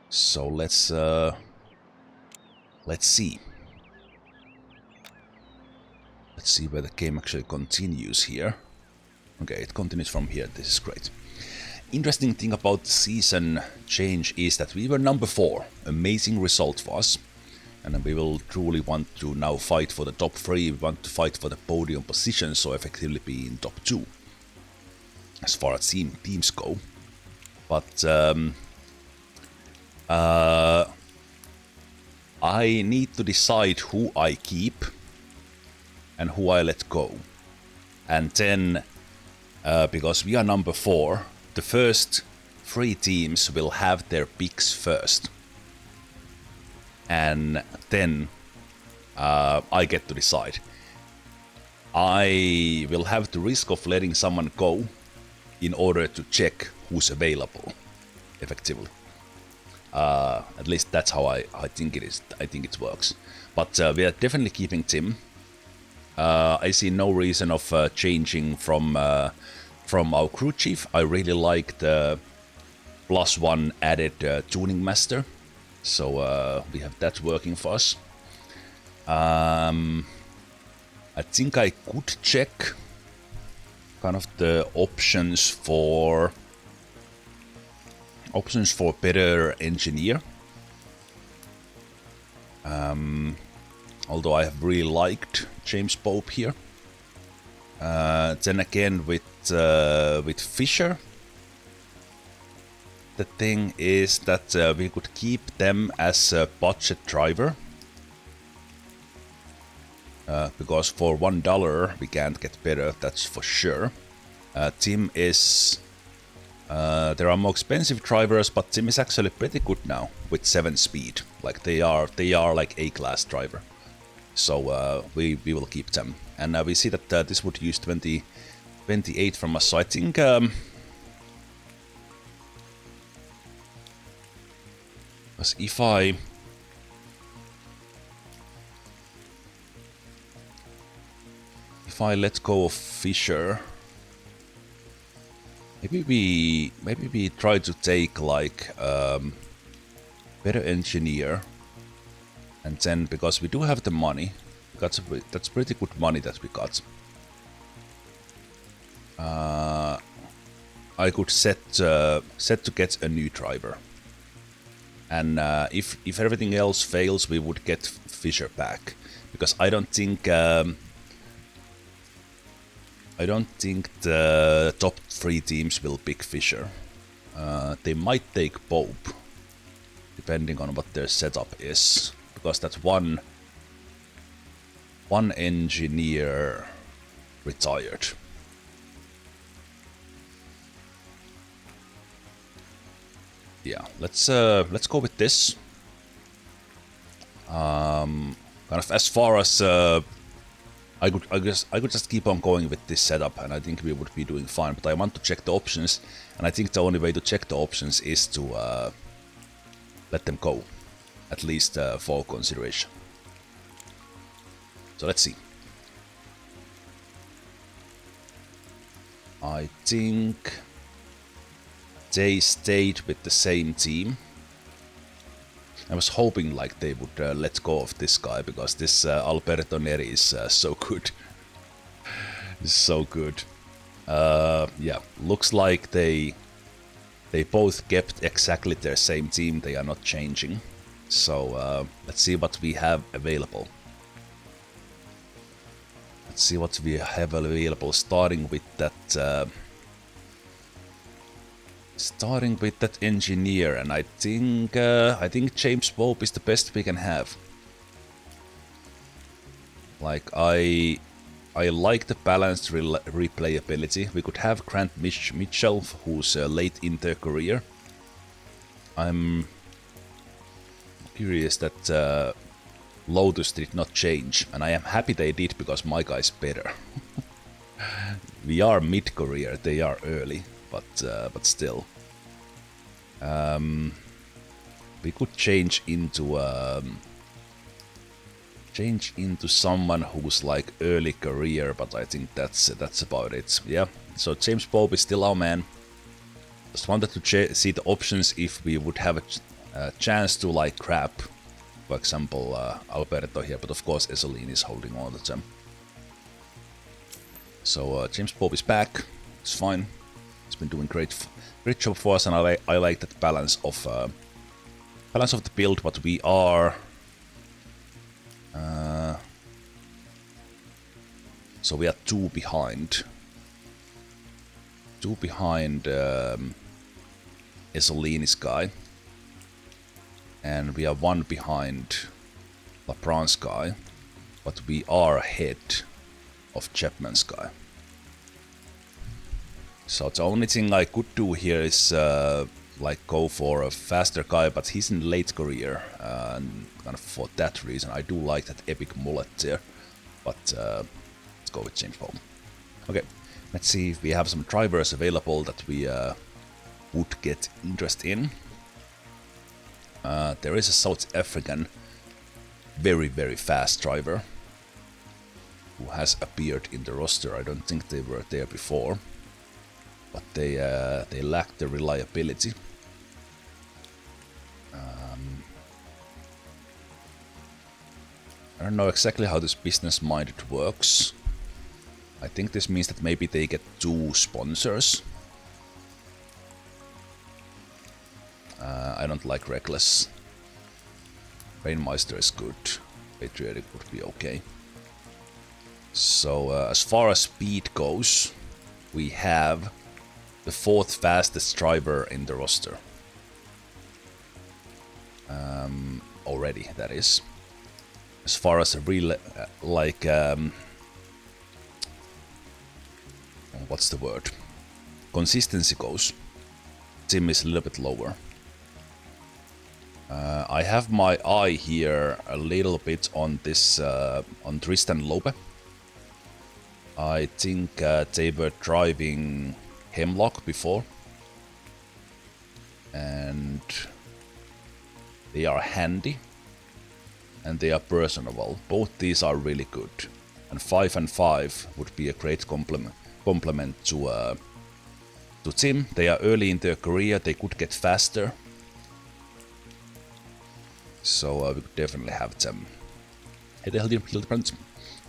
So let's see. Let's see where the game actually continues here. Okay, it continues from here. This is great. Interesting thing about the season change is that we were number 4. Amazing result for us. And we will truly want to now fight for the top 3. We want to fight for the podium position, so effectively be in top 2. As far as teams go. But I need to decide who I keep and who I let go. And then, because we are number 4, the first 3 teams will have their picks first. And then I get to decide. I will have the risk of letting someone go in order to check who's available, effectively. At least that's how I think it is. I think it works. But we are definitely keeping Tim. I see no reason of changing from our crew chief. I really like the +1 added tuning master. So we have that working for us. I think I could check kind of the options for better engineer. Although I have really liked James Pope here. Then again with Fisher, the thing is that we could keep them as a budget driver. Because for $1 we can't get better, that's for sure. Tim is... there are more expensive drivers, but Tim is actually pretty good now with 7 speed. Like they are like A-class driver. So we will keep them. And we see that this would use 28 from us. So I think because if I let go of Fisher, maybe we try to take like better engineer, and then because we do have the money, that's pretty good money that we got. I could set to get a new driver, and if everything else fails, we would get Fisher back, because I don't think the top 3 teams will pick Fisher. They might take Pope, depending on what their setup is, because that's one engineer retired. Yeah, let's go with this. Kind of as far as I could just keep on going with this setup, and I think we would be doing fine. But I want to check the options, and I think the only way to check the options is to let them go, at least for consideration. So let's see. I think they stayed with the same team. I was hoping like they would let go of this guy, because this Alberto Neri is so good. He's so good. Yeah, looks like they both kept exactly their same team. They are not changing. So let's see what we have available. Let's see what we have available, starting with that engineer, and I think James Pope is the best we can have. Like I like the balanced replayability. We could have Grant Mitchell, who's late in their career. I'm curious that Lotus did not change, and I am happy they did, because my guy's better. We are mid-career, they are early, but still. We could change into someone who's like early career, but I think that's about it. Yeah, so James Pope is still our man. Just wanted to see the options if we would have chance to like grab, for example, Alberto here, but of course Esoline is holding on to them. So James Bob is back. It's fine. He's been doing great job for us, and I like that balance of the build. But we are so we are two behind Esolini's guy, and we are one behind LeBron's guy, but we are ahead of Chapman's guy. So the only thing I could do here is like go for a faster guy, but he's in late career, and kind of for that reason I do like that epic mullet there. But let's go with James Bond. Okay, let's see if we have some drivers available that we would get interest in. There is a South African very fast driver who has appeared in the roster. I don't think they were there before, but they lack the reliability. I don't know exactly how this business-minded works. I think this means that maybe they get 2 sponsors. I don't like Reckless. Rainmeister is good. Patriotic would be okay. So as far as speed goes, we have the 4th fastest driver in the roster. Already, that is. As far as a real, what's the word? Consistency goes, Tim is a little bit lower. I have my eye here a little bit on this, on Tristan Lope. I think they were driving Hemlock before, and they are handy and they are personable. Both these are really good, and 5 and 5 would be a great complement to Tim. They are early in their career, they could get faster, so we could definitely have them. Hey there, Hildebrand.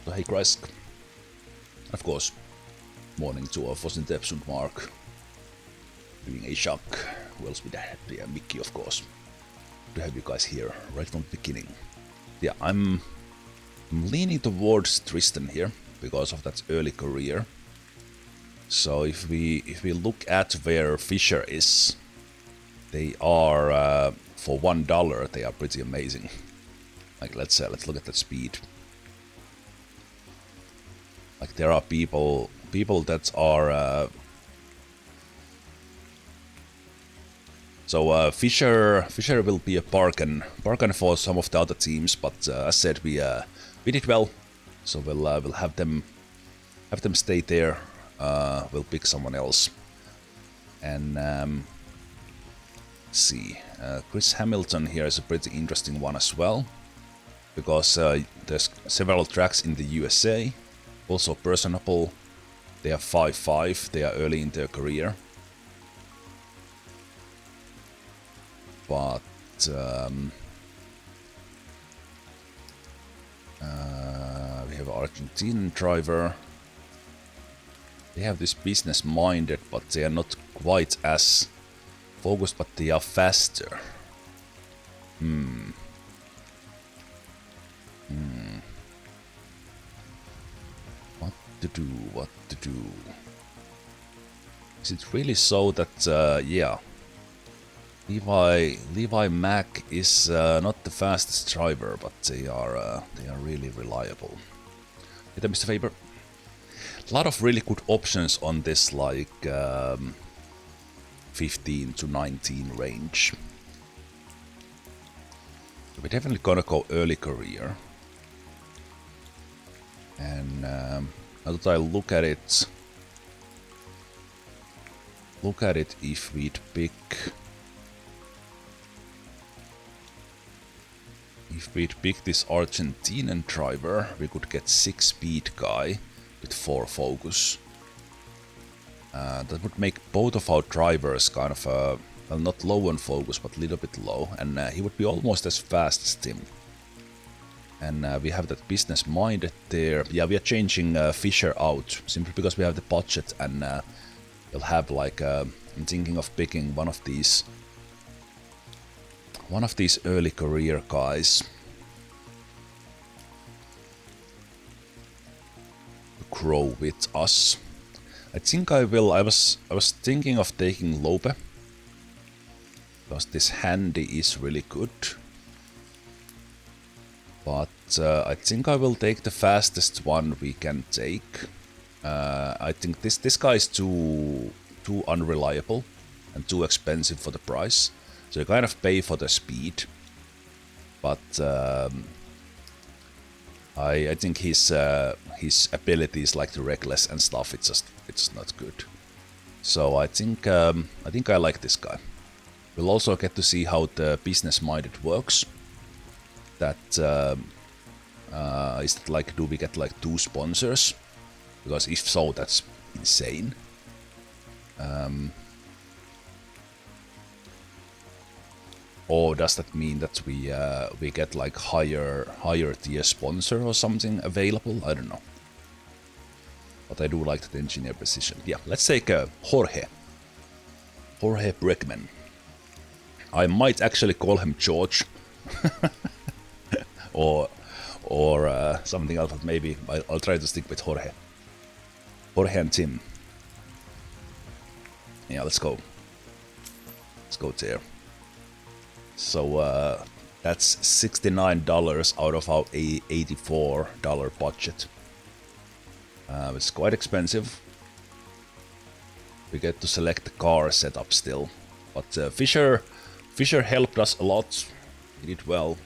So hey Chris. Of course, morning to Fosin Tepsund Mark. Doing a shock. Who else with that? Yeah, Mickey, of course. To have you guys here right from the beginning. Yeah, I'm leaning towards Tristan here because of that early career. So if we look at where Fisher is, they are for $1 they are pretty amazing. Like let's look at that speed. Like there are people that are so Fisher will be a bargain for some of the other teams, but as said, we did well, so we'll have them stay there. We'll pick someone else, and let's see. Chris Hamilton here is a pretty interesting one as well, because there's several tracks in the USA, also personable. They are 5-5. They are early in their career. But we have an Argentinian driver. They have this business-minded, but they are not quite as focused, but they are faster. What to do? Is it really so that, yeah, Levi Mack is not the fastest driver, but they are really reliable. Hit Mr. Faber. A lot of really good options on this, like 15 to 19 range. We're definitely gonna go early career. And now that I look at it, if we'd pick this Argentinian driver, we could get 6 speed guy with 4 focus. That would make both of our drivers kind of well, not low on focus, but a little bit low, and he would be almost as fast as Tim. And we have that business minded there. Yeah, we are changing Fisher out simply because we have the budget, and we'll have like I'm thinking of picking one of these early career guys to grow with us. I think I will. I was thinking of taking Lope because this handy is really good. But I think I will take the fastest one we can take. I think this guy is too unreliable and too expensive for the price. So you kind of pay for the speed. But I think his abilities like the reckless and stuff, it's just not good. So I think I like this guy. We'll also get to see how the business minded works. That is it like, do we get like 2 sponsors? Because if so, that's insane. Or does that mean that we get like higher tier sponsor or something available? I don't know. But I do like that engineer position. Yeah, let's take Jorge Brickman. I might actually call him George. or something else, but maybe I'll try to stick with Jorge. Jorge and Tim. Yeah, let's go. Let's go there. So that's $69 out of our $84 budget. It's quite expensive. We get to select the car setup still, but Fisher helped us a lot. He did well.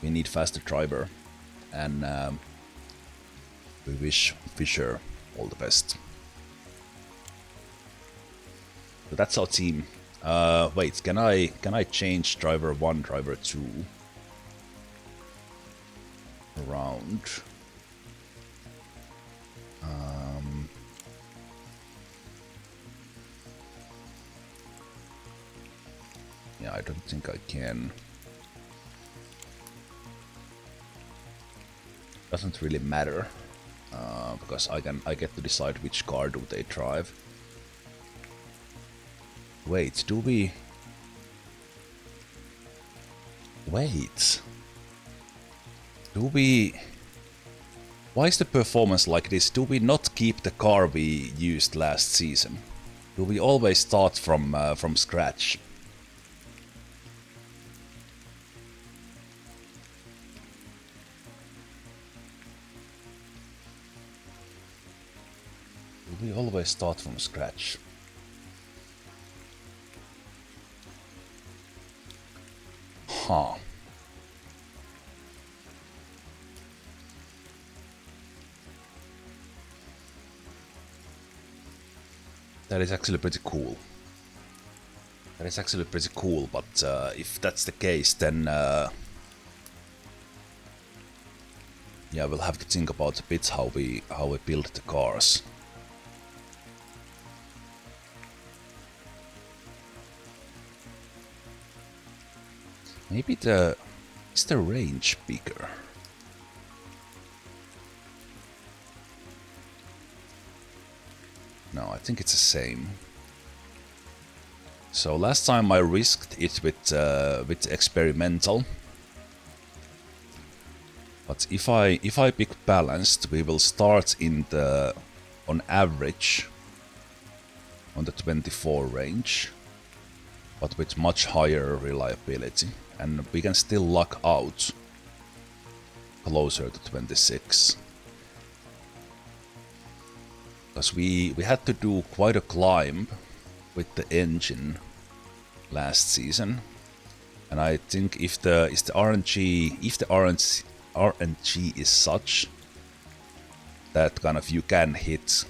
We need faster driver, and we wish Fisher all the best. So that's our team. Wait, can I change driver 1, driver 2 around? Yeah, I don't think I can. Doesn't really matter because I get to decide which car do they drive. Wait, do we? Wait. Do we? Why is the performance like this? Do we not keep the car we used last season? Do we always start from scratch? Do we always start from scratch? Huh. That is actually pretty cool. That is actually pretty cool, but if that's the case, then yeah, we'll have to think about a bit how we build the cars. Maybe is the range bigger? No, I think it's the same. So last time I risked it with experimental. But if I pick balanced, we will start on average on the 24 range, but with much higher reliability, and we can still luck out closer to 26. Because we had to do quite a climb with the engine last season, and I think if the RNG is such that kind of you can hit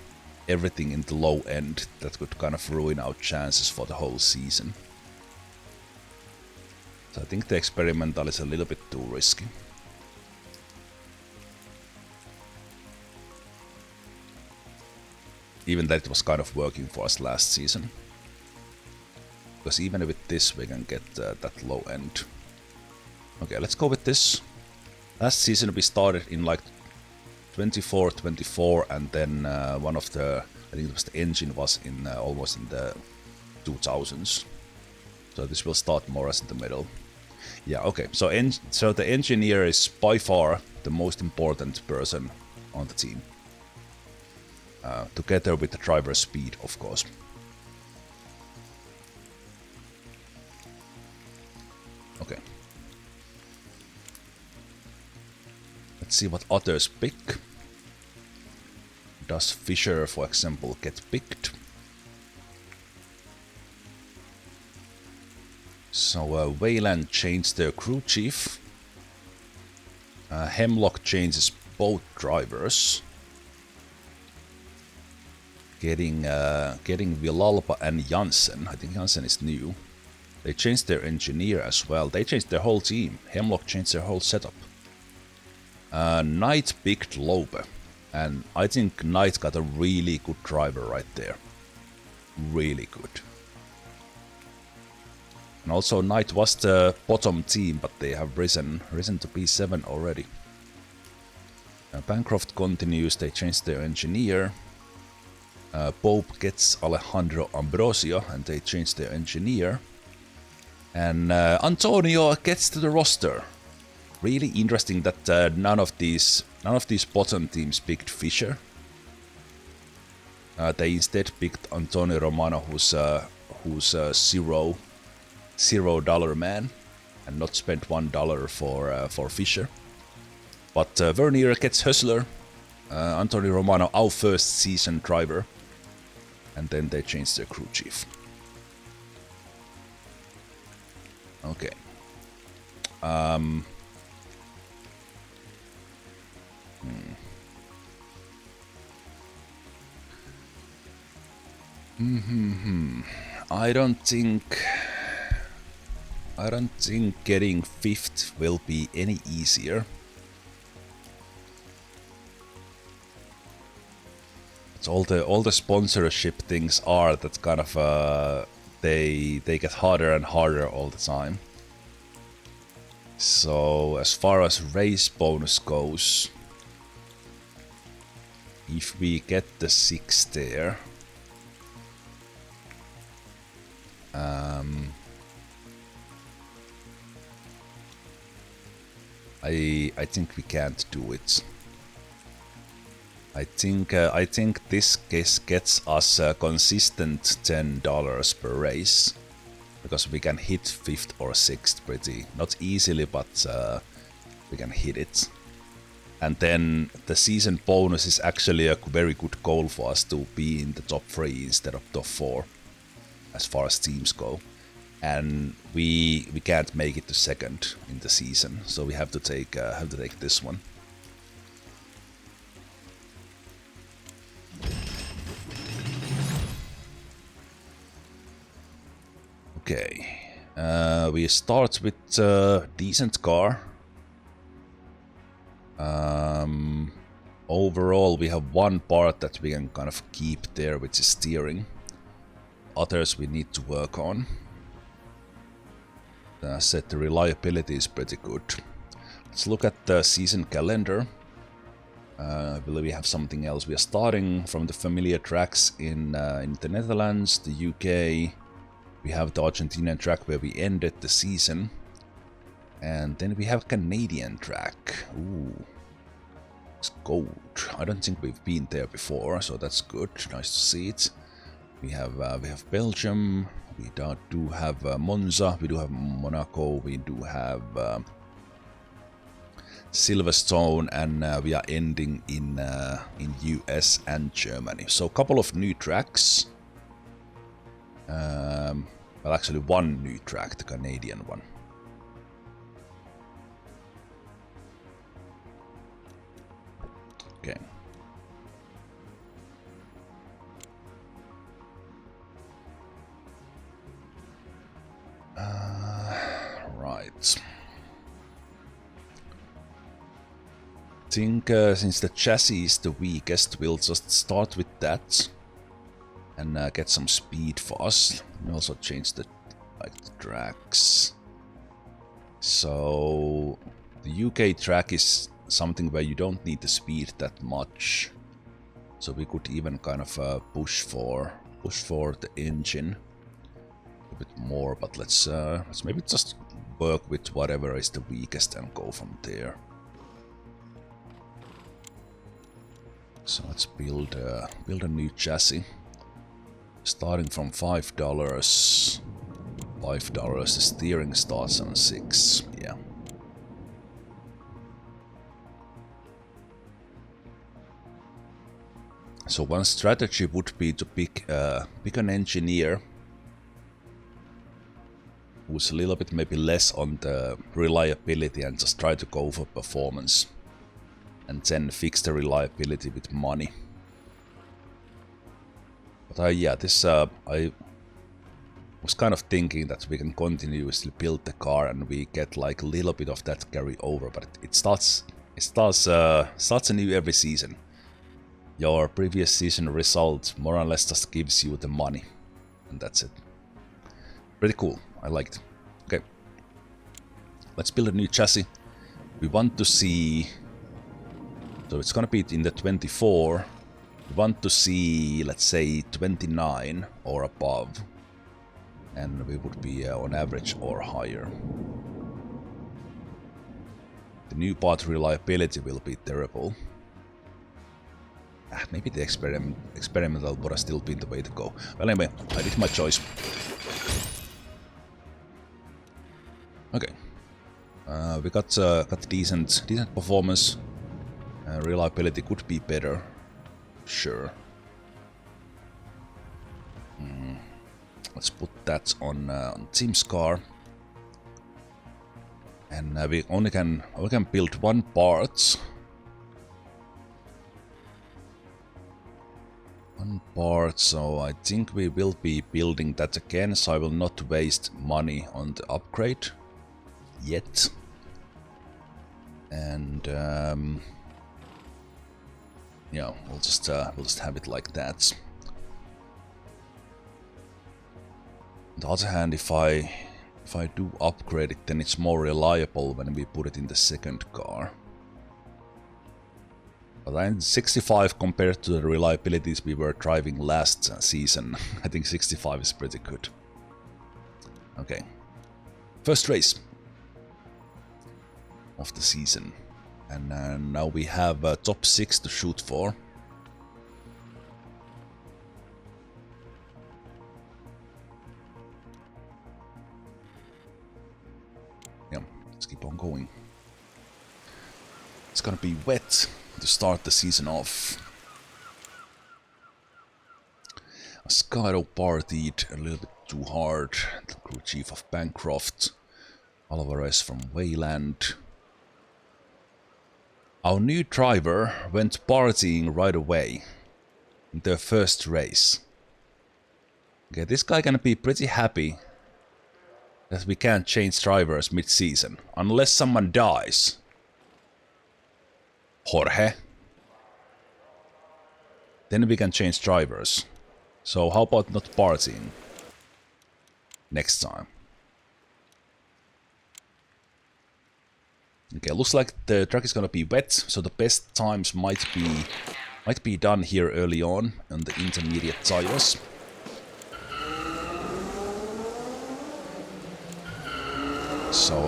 everything in the low end, that could kind of ruin our chances for the whole season. So I think the experimental is a little bit too risky. Even that it was kind of working for us last season. because even with this we can get that low end. Okay, let's go with this. Last season we started in like 24, and then one of the, I think it was the engine was in almost in the 2000s. So this will start more as in the middle. Yeah, okay. So so the engineer is by far the most important person on the team. Together with the driver's speed, of course. Okay. Let's see what others pick. Does Fisher, for example, get picked? So Wayland changed their crew chief. Hemlock changes both drivers. Getting Villalba and Janssen. I think Janssen is new. They changed their engineer as well. They changed their whole team. Hemlock changed their whole setup. Knight picked Lobe. And I think Knight got a really good driver right there. Really good. And also Knight was the bottom team, but they have risen to P7 already. Bancroft continues, they changed their engineer. Pope gets Alejandro Ambrosio, and they changed their engineer. And Antonio gets to the roster. Really interesting that none of these bottom teams picked Fisher. They instead picked Antonio Romano, who's $0 man, and not spent $1 for Fisher. But Vernier gets Hustler. Antonio Romano, our first season driver. And then they changed their crew chief. Okay. I don't think getting 5th will be any easier. It's all the sponsorship things are that kind of they get harder and harder all the time. So as far as race bonus goes, if we get the 6 there, I think we can't do it. I think this case gets us a consistent $10 per race, because we can hit 5th or 6th pretty, not easily, but we can hit it. And then the season bonus is actually a very good goal for us to be in the top 3 instead of top 4, as far as teams go. And we can't make it to 2nd in the season, so we have to take this one. Okay, we start with a decent car. Overall, we have one part that we can kind of keep there, which is steering. Others we need to work on. Said the reliability is pretty good. Let's look at the season calendar. I believe we have something else. We are starting from the familiar tracks in the Netherlands, the UK. We have the Argentinian track where we ended the season. And then we have Canadian track. Ooh. It's gold. I don't think we've been there before, so that's good. Nice to see it. We have Belgium. We do have Monza. We do have Monaco. We do have Silverstone, and we are ending in US and Germany. So a couple of new tracks. Well, actually one new track, the Canadian one. Okay. Right. I think since the chassis is the weakest, we'll just start with that and get some speed for us. We also change the like the tracks. So the UK track is something where you don't need the speed that much. So we could even kind of push for the engine a bit more, but let's maybe just work with whatever is the weakest and go from there. So let's build a new chassis, starting from $5. $5. The steering starts on 6. Yeah. So one strategy would be to pick an engineer who's a little bit maybe less on the reliability and just try to go for performance, and then fix the reliability with money. But yeah, this I was kind of thinking that we can continuously build the car and we get like a little bit of that carry over, but it starts anew every season. Your previous season result more or less just gives you the money, and that's it. Pretty cool, I liked. Okay, let's build a new chassis. We want to see, so it's gonna be in the 24. We want to see, let's say, 29 or above, and we would be on average or higher. The new part reliability will be terrible. Maybe the experimental would have still been the way to go. Well, anyway, I did my choice. Okay, we got decent performance. Reliability could be better, sure. Let's put that on Tim's car, and we can build one part. So I think we will be building that again, so I will not waste money on the upgrade yet. And yeah, we'll just have it like that. On the other hand, if I do upgrade it, then it's more reliable when we put it in the second car. But I'm 65 compared to the reliabilities we were driving last season. I think 65 is pretty good. Okay. First race of the season. And now we have top 6 to shoot for. Yeah, let's keep on going. It's gonna be wet to start the season off. Skyro partied a little bit too hard. The crew chief of Bancroft, Alvarez from Wayland. Our new driver went partying right away in their first race. Okay, this guy gonna be pretty happy that we can't change drivers mid-season, unless someone dies. Jorge. Then we can change drivers. So how about not partying next time? Okay, looks like the track is gonna be wet, so the best times might be done here early on the intermediate tires. So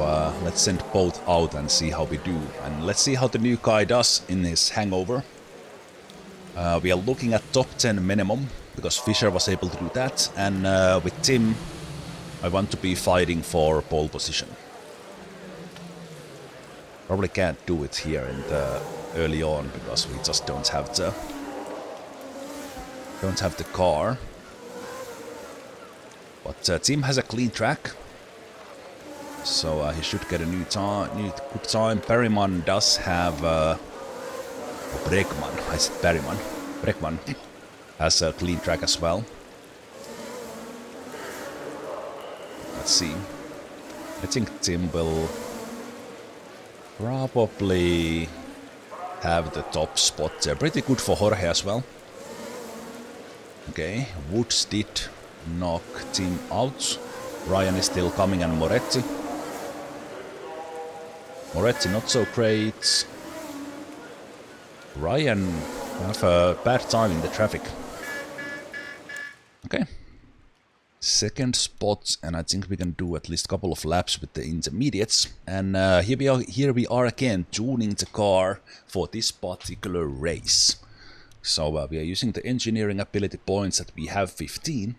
let's send both out and see how we do. And let's see how the new guy does in his hangover. We are looking at top 10 minimum, because Fisher was able to do that. And with Tim, I want to be fighting for pole position. Probably can't do it here in the early on, because we just don't have the car. But Tim has a clean track. So he should get a new good time. Berryman does have Bregman. I said Berryman. Bregman has a clean track as well. Let's see. I think Tim will probably have the top spot there. Pretty good for Jorge as well. Okay, Woods did knock Tim out. Ryan is still coming and Moretti. Moretti not so great. Ryan have a bad time in the traffic. Okay. Second spot, and I think we can do at least a couple of laps with the intermediates. And here we are again, tuning the car for this particular race. So we are using the engineering ability points that we have 15,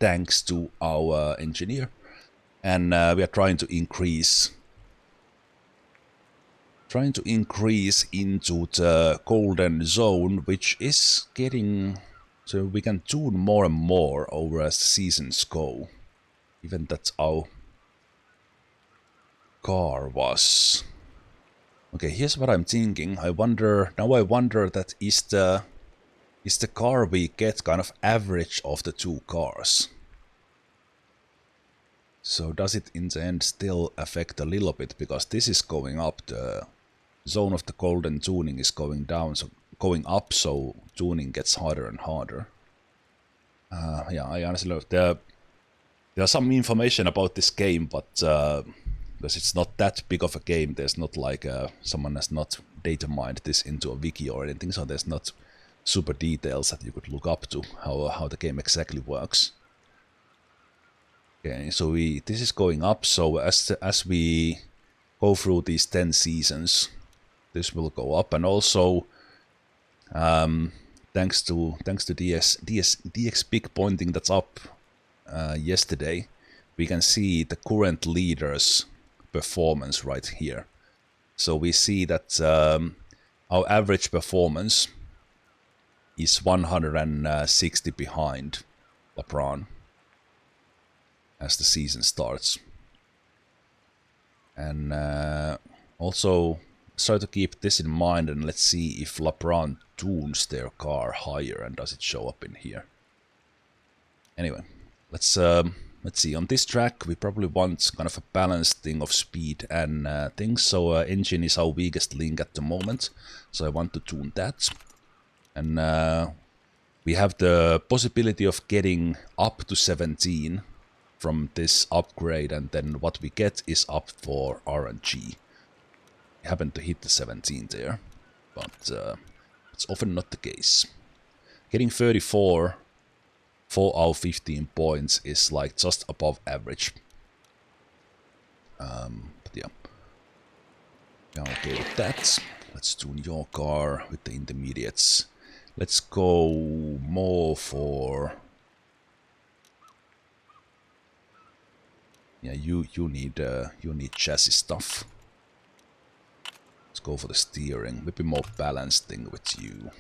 thanks to our engineer. And we are trying to increase into the golden zone, which is getting... So we can tune more and more over as the seasons go. Even that our car was... Okay, here's what I'm thinking. I wonder that is the car we get kind of average of the two cars. So does it in the end still affect a little bit, because this is going up, the zone of the golden tuning is going down, so going up, so tuning gets harder and harder. Yeah, I honestly know there's some information about this game, but because it's not that big of a game, there's not like someone has not data mined this into a wiki or anything, so there's not super details that you could look up to how the game exactly works. Okay, so this is going up, so as we go through these 10 seasons, this will go up, and also thanks to DX Big pointing that's up yesterday, we can see the current leaders' performance right here. So we see that our average performance is 160 behind LeBron as the season starts. And also try to keep this in mind, and let's see if LeBron tunes their car higher and does it show up in here. Anyway, let's see. On this track we probably want kind of a balanced thing of speed and things, so engine is our weakest link at the moment, so I want to tune that. And we have the possibility of getting up to 17 from this upgrade, and then what we get is up for RNG. We happen to hit the 17 there, but it's often not the case. Getting 34 for our 15 points is like just above average. But yeah, okay with that. Let's tune your car with the intermediates. Let's go more for... Yeah, you need chassis stuff. Let's go for the steering. Maybe more balanced thing with you.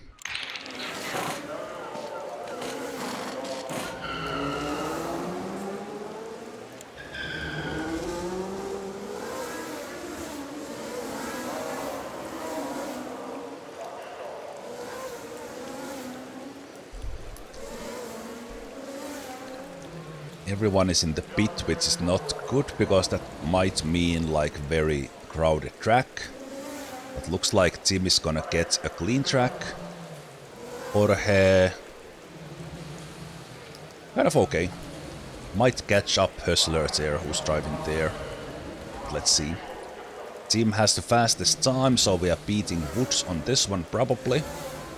Everyone is in the pit, which is not good, because that might mean like very crowded track. It looks like Tim is gonna get a clean track. Jorge... kind of okay. Might catch up Hustler there, who's driving there. Let's see. Tim has the fastest time, so we are beating Woods on this one probably.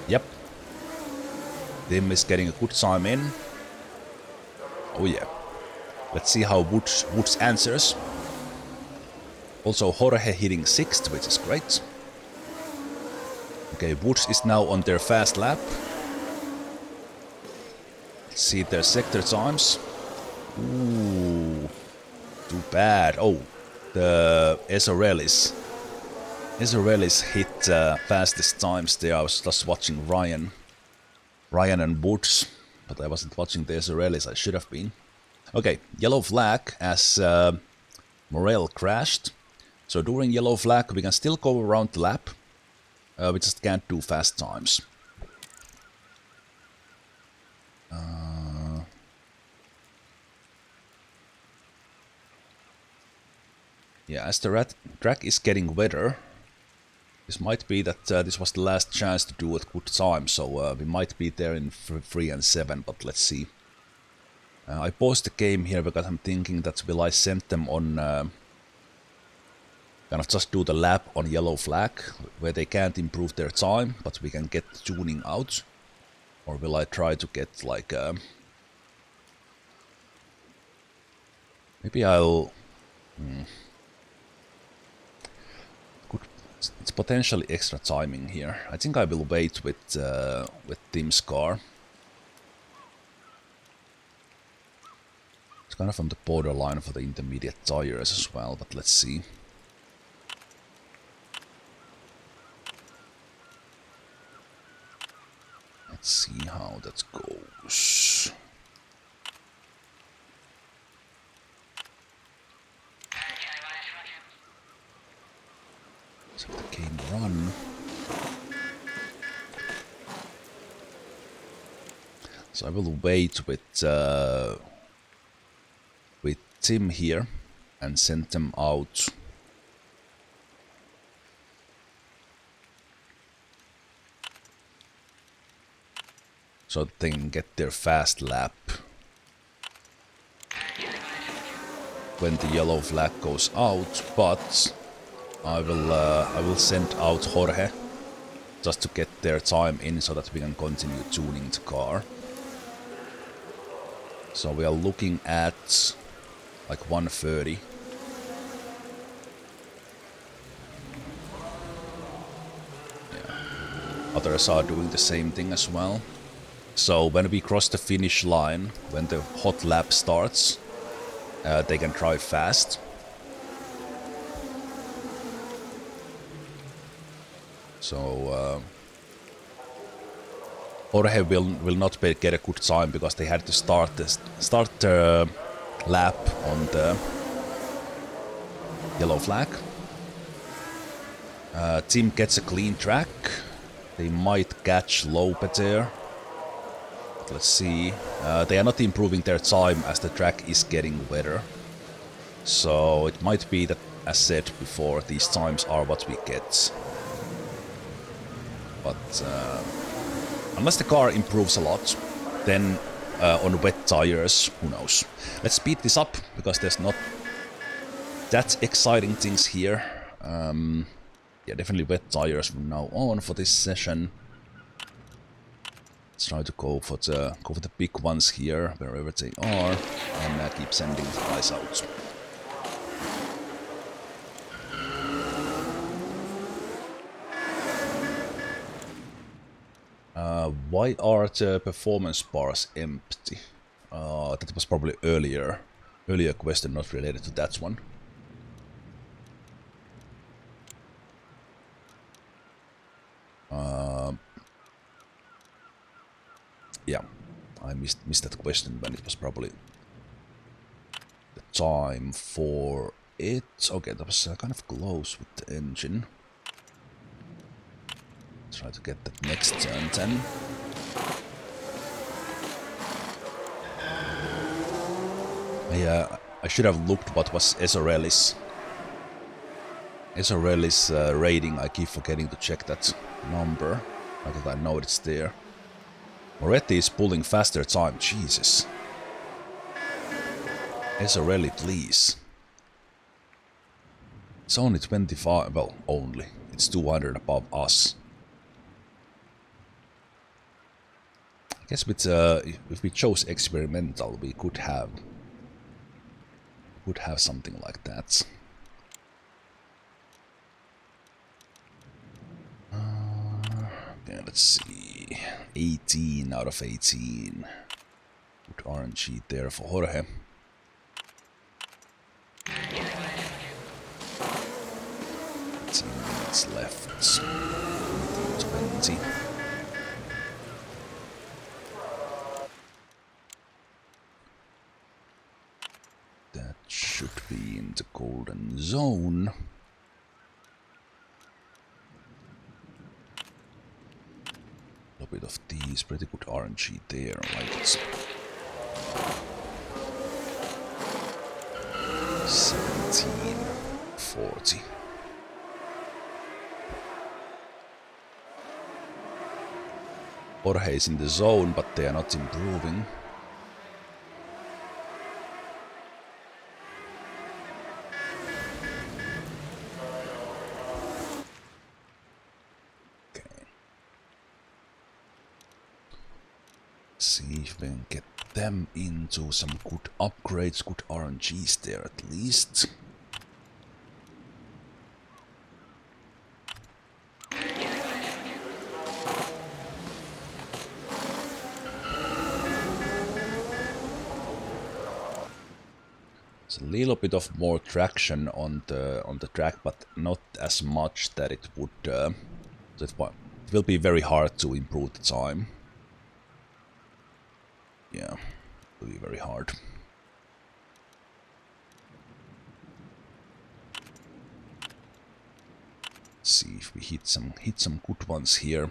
Yep. Tim is getting a good time in. Oh yeah. Let's see how Woods answers. Also Jorge hitting 6th, which is great. Okay, Woods is now on their fast lap. Let's see their sector times. Ooh, too bad. Oh, the Ezrealis hit fastest times there. I was just watching Ryan and Woods, but I wasn't watching the Ezrealis. I should have been. Okay, yellow flag as Morel crashed. So during yellow flag we can still go around the lap. We just can't do fast times. Yeah, as the track is getting wetter, this might be that this was the last chance to do it good time, so we might be there in 3 and 7, but let's see. I paused the game here because I'm thinking that will I send them on kind of just do the lap on yellow flag where they can't improve their time, but we can get tuning out, or will I try to get like maybe I'll it's potentially extra timing here. I think I will wait with Tim's car. It's kind of on the borderline for the intermediate tires as well, but let's see. Let's see how that goes. So the game run. So I will wait with Tim here and send them out. So they can get their fast lap when the yellow flag goes out, but I will send out Jorge just to get their time in so that we can continue tuning the car. So we are looking at like 1:30. Yeah. Others are doing the same thing as well. So when we cross the finish line, when the hot lap starts, they can drive fast. So Jorge will not get a good time because they had to start the lap on the yellow flag. Tim gets a clean track. They might catch Lope there. But let's see. They are not improving their time as the track is getting wetter. So it might be that, as said before, these times are what we get. But unless the car improves a lot, then on wet tires, who knows. Let's speed this up, because there's not that exciting things here. Yeah, definitely wet tires from now on for this session. Let's try to go for the big ones here, wherever they are, and keep sending the guys out. Why are the performance bars empty? That was probably earlier question, not related to that one. Yeah, I missed that question when it was probably the time for it. Okay, that was kind of close with the engine. Try to get that next turn 10. I should have looked what was Esorelli's rating. I keep forgetting to check that number. I think I know it's there. Moretti is pulling faster time. Jesus. Esorelli, please. It's only 25. Well, only. It's 200 above us. I guess with if we chose experimental, we could have something like that. Yeah, let's see. 18 out of 18. Good RNG there for Jorge. 18 minutes left. 20. That should be in the golden zone. A bit of these, pretty good RNG there, I like it. 17:40. Jorge is in the zone, but they are not improving. see if we can get them into some good upgrades, good RNGs there at least. It's a little bit of more traction on the track, but not as much that it would. So it will be very hard to improve the time. Yeah, it will be very hard. Let's see if we hit some good ones here.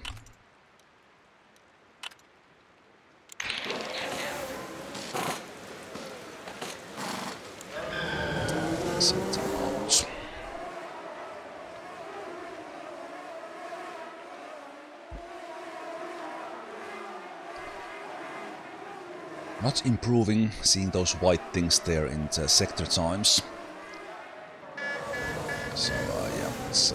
Send them out. Not improving, seeing those white things there in the sector times. So yeah, it's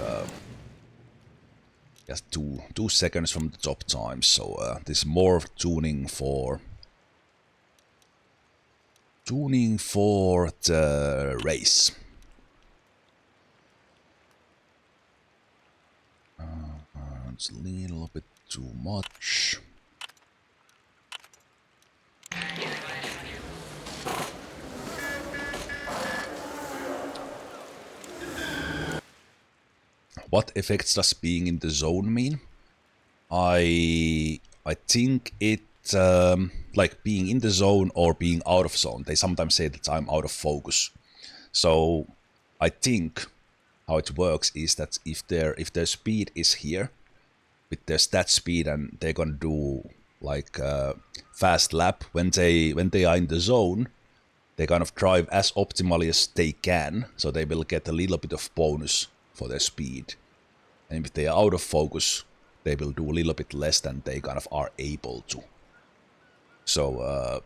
just 2 seconds from the top time. So this more tuning for the race. It's a little bit too much. What effects does being in the zone mean? I think it like being in the zone or being out of zone. They sometimes say that I'm out of focus. So I think how it works is that if their speed is here with their stat speed, and they're gonna do like fast lap when they are in the zone, they kind of drive as optimally as they can, so they will get a little bit of bonus for their speed. And if they are out of focus, they will do a little bit less than they kind of are able to. So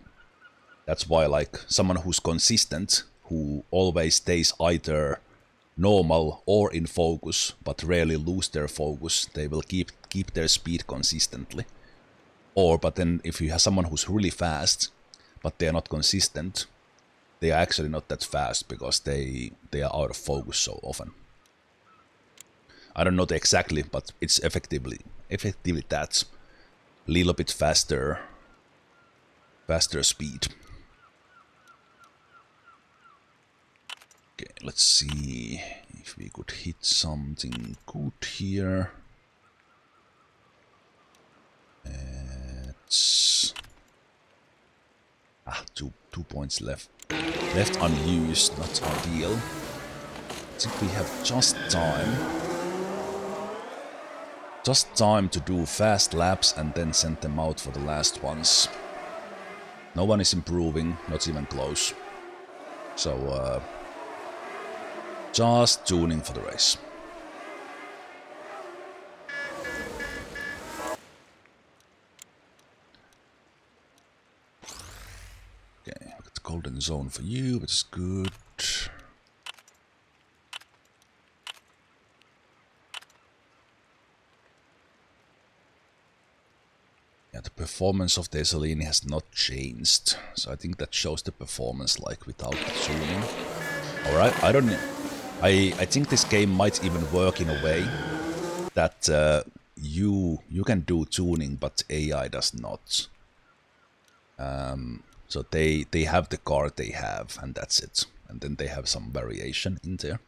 that's why, like, someone who's consistent, who always stays either normal or in focus, but rarely lose their focus, they will keep their speed consistently. But then if you have someone who's really fast, but they are not consistent, they are actually not that fast because they are out of focus so often. I don't know exactly, but it's effectively that little bit faster speed. Okay, let's see if we could hit something good here. It's 2 points left unused, not ideal. I think we have just time to do fast laps and then send them out for the last ones. No one is improving, not even close. So just tuning for the race. Okay, I got the golden zone for you, which is good. Yeah, the performance of the Esolini has not changed, so I think that shows the performance like without the tuning. Alright, I don't know. I think this game might even work in a way that you can do tuning, but AI does not. So they have the car they have, and that's it. And then they have some variation in there.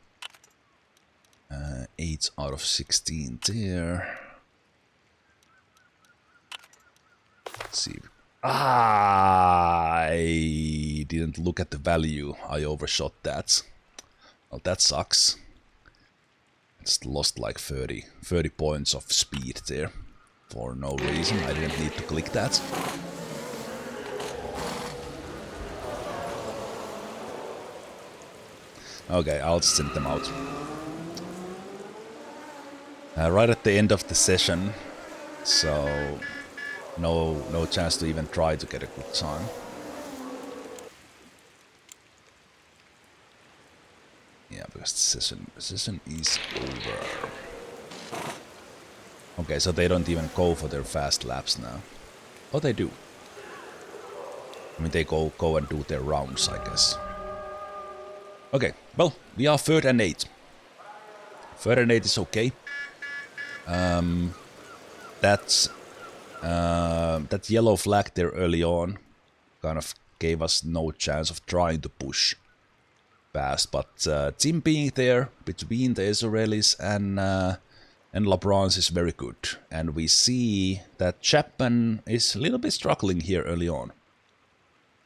8 out of 16 there. Let's see. I didn't look at the value. I overshot that. Well, that sucks. Just lost like 30 points of speed there for no reason. I didn't need to click that. Okay, I'll send them out. Right at the end of the session, so no chance to even try to get a good time. Yeah, because the session is over. Okay, so they don't even go for their fast laps now. Oh, they do. I mean, they go and do their rounds, I guess. Okay, well, we are 3rd and 8. 3rd and 8 is okay. That yellow flag there early on kind of gave us no chance of trying to push fast, but Tim being there between the Israelis and LeBron's is very good, and we see that Chapman is a little bit struggling here early on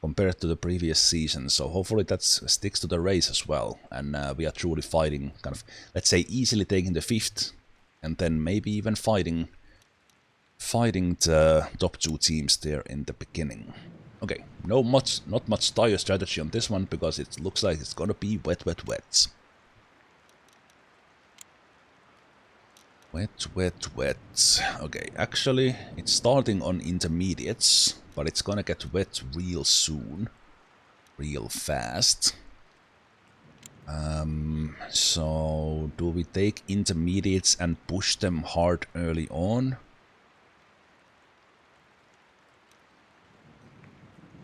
compared to the previous season, so hopefully that sticks to the race as well, and we are truly fighting, kind of, let's say, easily taking the 5th, and then maybe even fighting the top 2 teams there in the beginning. Okay, not much tire strategy on this one, because it looks like it's gonna be wet. Wet. Okay, actually, it's starting on intermediates, but it's gonna get wet real soon. Real fast. So, do we take intermediates and push them hard early on?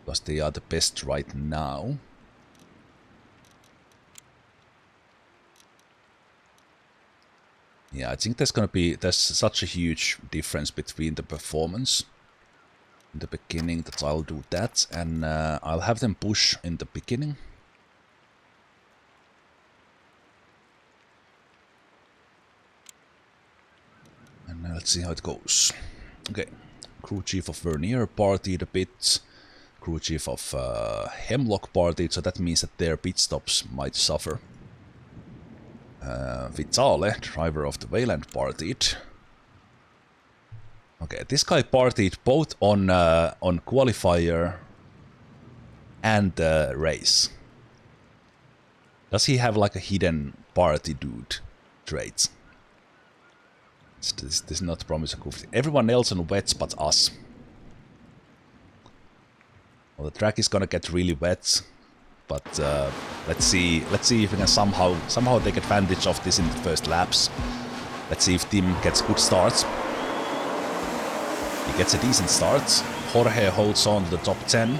Because they are the best right now. Yeah, I think there's such a huge difference between the performance in the beginning that I'll do that, and I'll have them push in the beginning. And let's see how it goes. Okay, crew chief of Vernier partied a bit. Crew chief of Hemlock partied, so that means that their pit stops might suffer. Vitale, driver of the Wayland, partied. Okay, this guy partied both on qualifier and race. Does he have like a hidden party dude trait? This is not promising. Everyone else on wets but us. Well, the track is gonna get really wet. But let's see if we can somehow take advantage of this in the first laps. Let's see if Tim gets good starts. He gets a decent start. Jorge holds on to the top 10.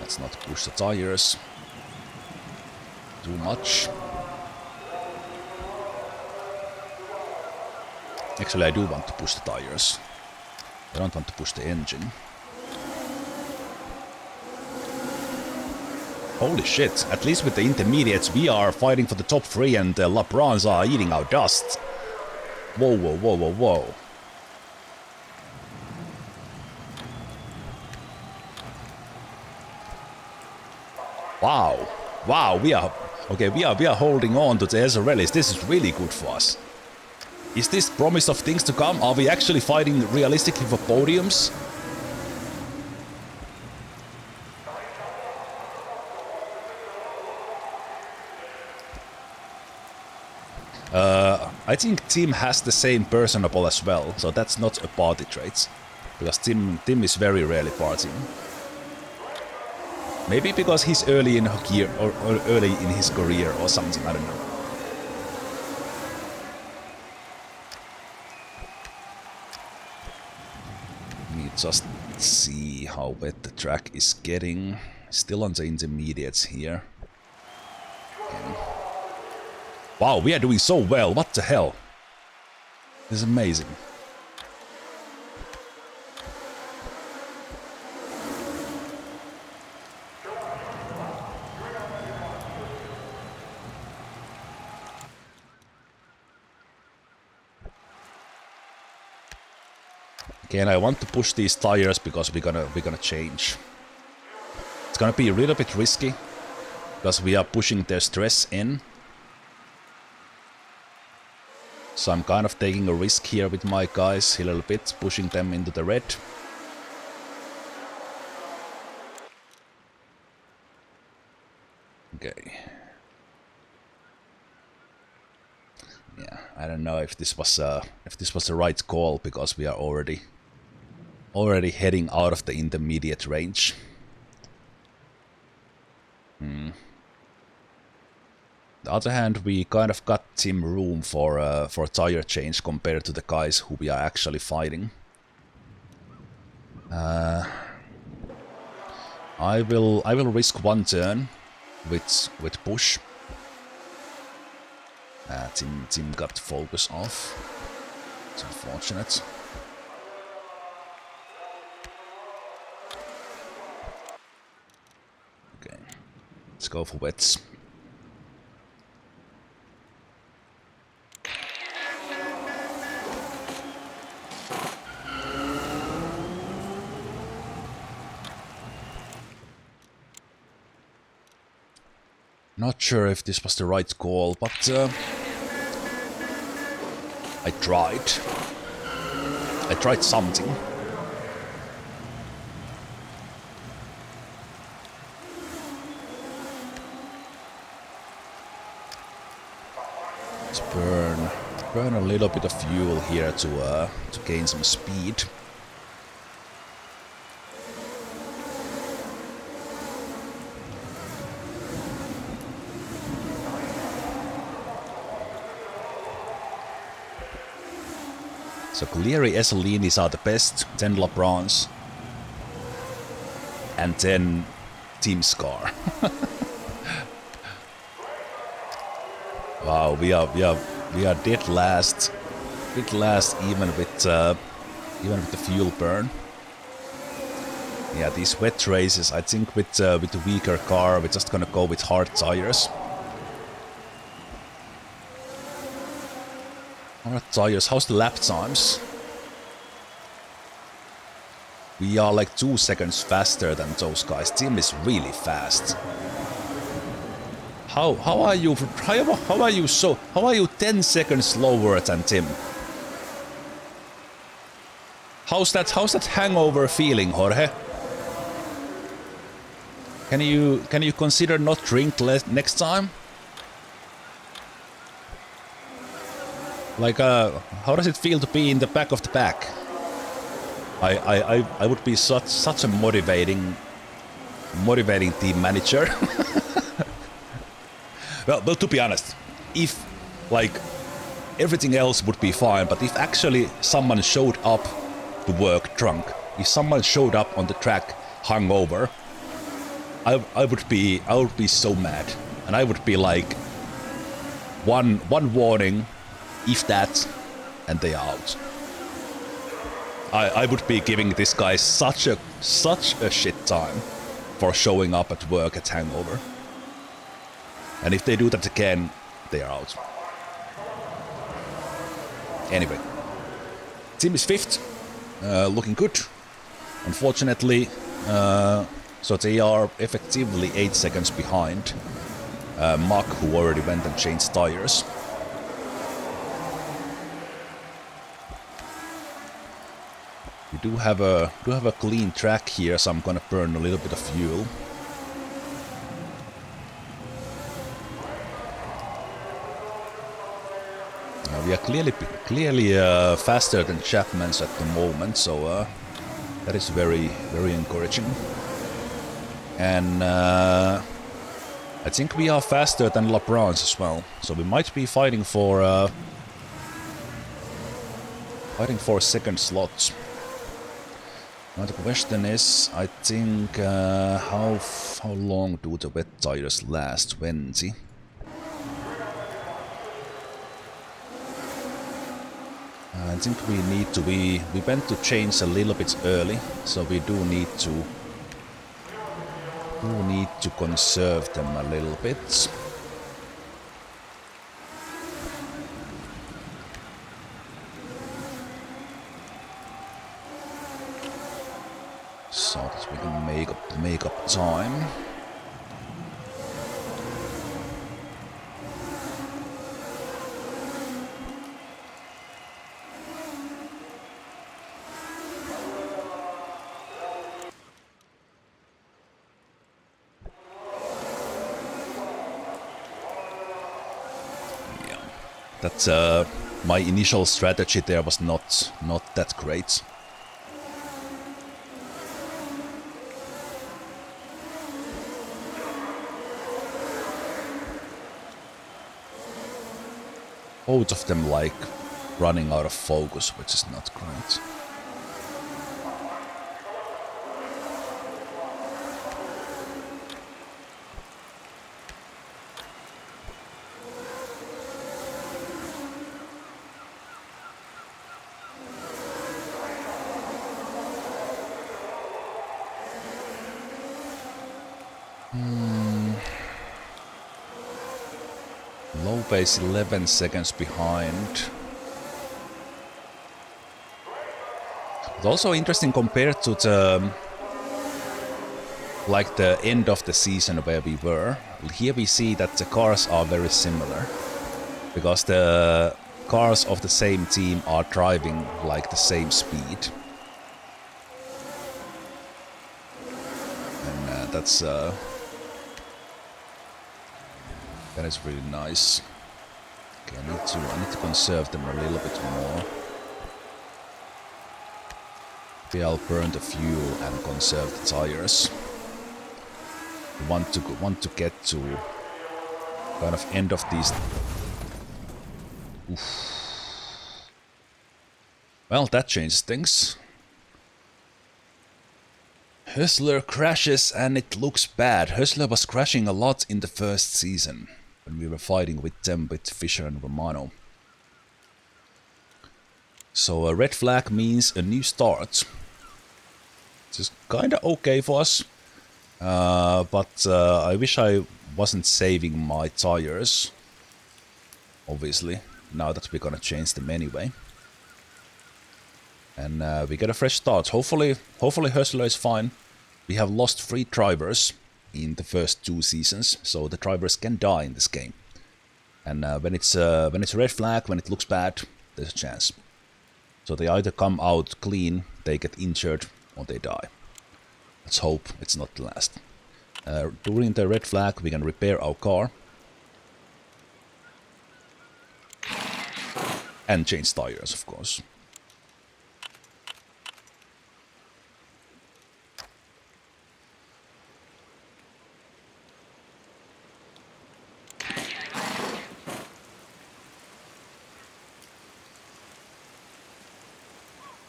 Let's not push the tires too much. Actually, I do want to push the tires. I don't want to push the engine. Holy shit, at least with the intermediates we are fighting for the top 3 and the LeBrons are eating our dust. Whoa. Wow, we are holding on to the Israelis. This is really good for us. Is this promise of things to come? Are we actually fighting realistically for podiums? I think Tim has the same personable as well, so that's not a party trait. Because Tim is very rarely partying. Maybe because he's early in gear or early in his career or something, I don't know. Let me just see how wet the track is getting. Still on the intermediates here. Okay. Wow, we are doing so well, what the hell? This is amazing. Again, I want to push these tires because we're gonna change. It's gonna be a little bit risky because we are pushing their stress in. So I'm kind of taking a risk here with my guys a little bit, pushing them into the red. Okay. Yeah, I don't know if this was the right call because we are already heading out of the intermediate range. On the other hand, we kind of got Tim room for a tire change compared to the guys who we are actually fighting. I will risk one turn with push. Tim got focus off. It's unfortunate. Okay, let's go for wets. Not sure if this was the right call, but I tried. I tried something. Let's burn a little bit of fuel here to gain some speed. So clearly Esselinis are the best, 10 LeBrons, and 10 Team Scar. Wow, we are dead last. Dead last even with the fuel burn. Yeah, these wet races, I think with the weaker car, we're just gonna go with hard tires. Hard tires, how's the lap times? We are like 2 seconds faster than those guys. Tim is really fast. How are you 10 seconds slower than Tim? How's that hangover feeling, Jorge? Can you consider not drink next time? Like, how does it feel to be in the back of the pack? I would be such a motivating team manager. well, to be honest, if like everything else would be fine, but if actually someone showed up to work drunk, if someone showed up on the track hungover, I would be so mad, and I would be like one warning. If that, and they are out. I would be giving this guy such a shit time for showing up at work at hangover. And if they do that again, they are out. Anyway, team is 5th, looking good. Unfortunately, so they are effectively 8 seconds behind Mach, who already went and changed tires. We do have a clean track here, so I'm gonna burn a little bit of fuel. We are clearly faster than Chapman's at the moment, so that is very encouraging. And I think we are faster than LeBron's as well, so we might be fighting for second slots. Now the question is, I think, how long do the wet tires last? 20. I think we went to change a little bit early, so we do need to conserve them a little bit. So that we can make up time. Yeah, that's my initial strategy there was not that great. Both of them like running out of focus, which is not great. Low pace 11 seconds behind. But also interesting compared to the like the end of the season where we were. Here we see that the cars are very similar because the cars of the same team are driving like the same speed. And that is really nice. Okay, I need to conserve them a little bit more. Maybe I'll burn the fuel and conserve the tires. We want to get to kind of end of these. Oof. Well, that changes things. Hustler crashes and it looks bad. Hustler was crashing a lot in the first season when we were fighting with them, with Fisher and Romano. So a red flag means a new start. This is kinda okay for us. But I wish I wasn't saving my tires. Obviously, now that we're gonna change them anyway. And we get a fresh start. Hopefully Hustler is fine. We have lost 3 drivers in the first 2 seasons, so the drivers can die in this game. And when it's a red flag, when it looks bad, there's a chance. So they either come out clean, they get injured, or they die. Let's hope it's not the last. During the red flag, we can repair our car. And change tires, of course.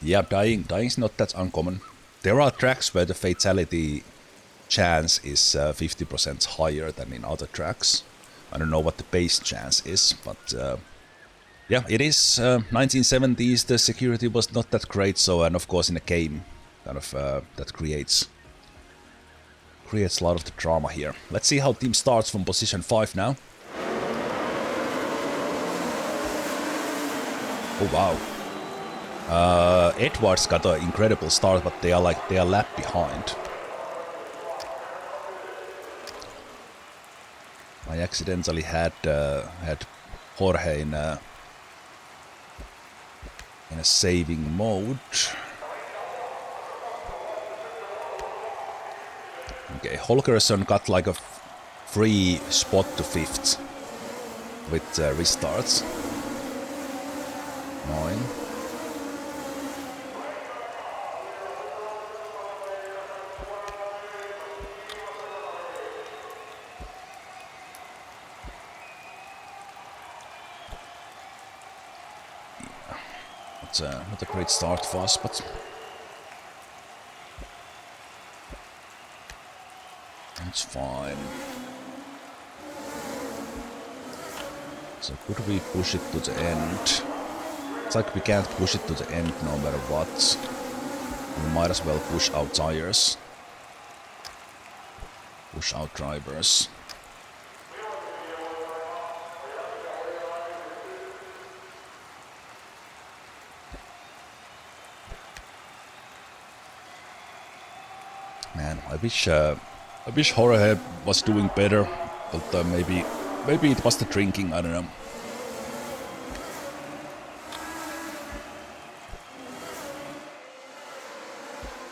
Yeah, dying is not that uncommon. There are tracks where the fatality chance is 50% higher than in other tracks. I don't know what the base chance is, but yeah, it is 1970s. The security was not that great, so and of course in a game, kind of that creates a lot of the drama here. Let's see how team starts from position 5 now. Oh wow. Edwards got an incredible start, but they are lap behind. I accidentally had Jorge in a saving mode. Okay, Holgerson got like a free spot to 5th with restarts. 9. Not a great start for us, but it's fine. So could we push it to the end? It's like we can't push it to the end no matter what. We might as well push out tires. Push out drivers. Man, I wish Jorge was doing better, but maybe it was the drinking, I don't know.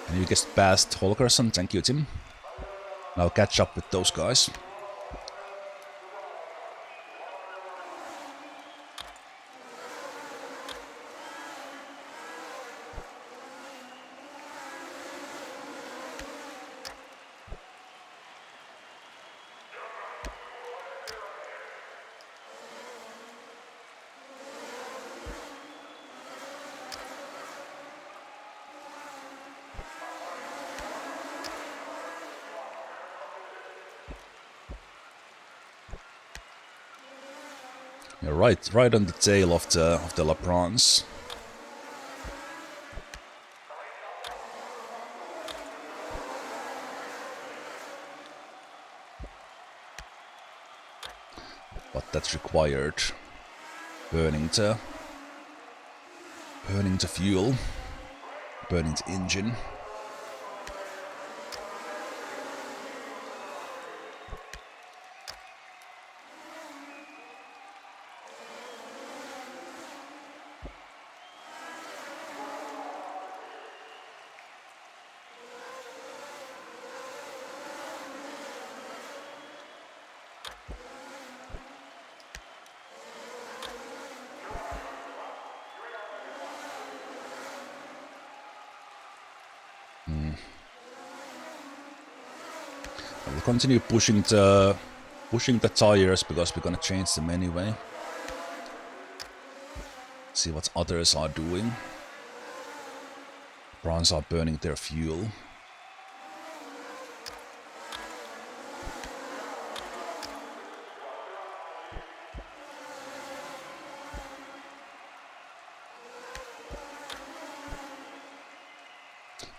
And you just passed Holgerson, thank you Tim. Now catch up with those guys. You're right on the tail of the Labrans. but that's required burning the fuel, burning the engine. We'll continue pushing the tires because we're gonna change them anyway. See what others are doing. Browns are burning their fuel.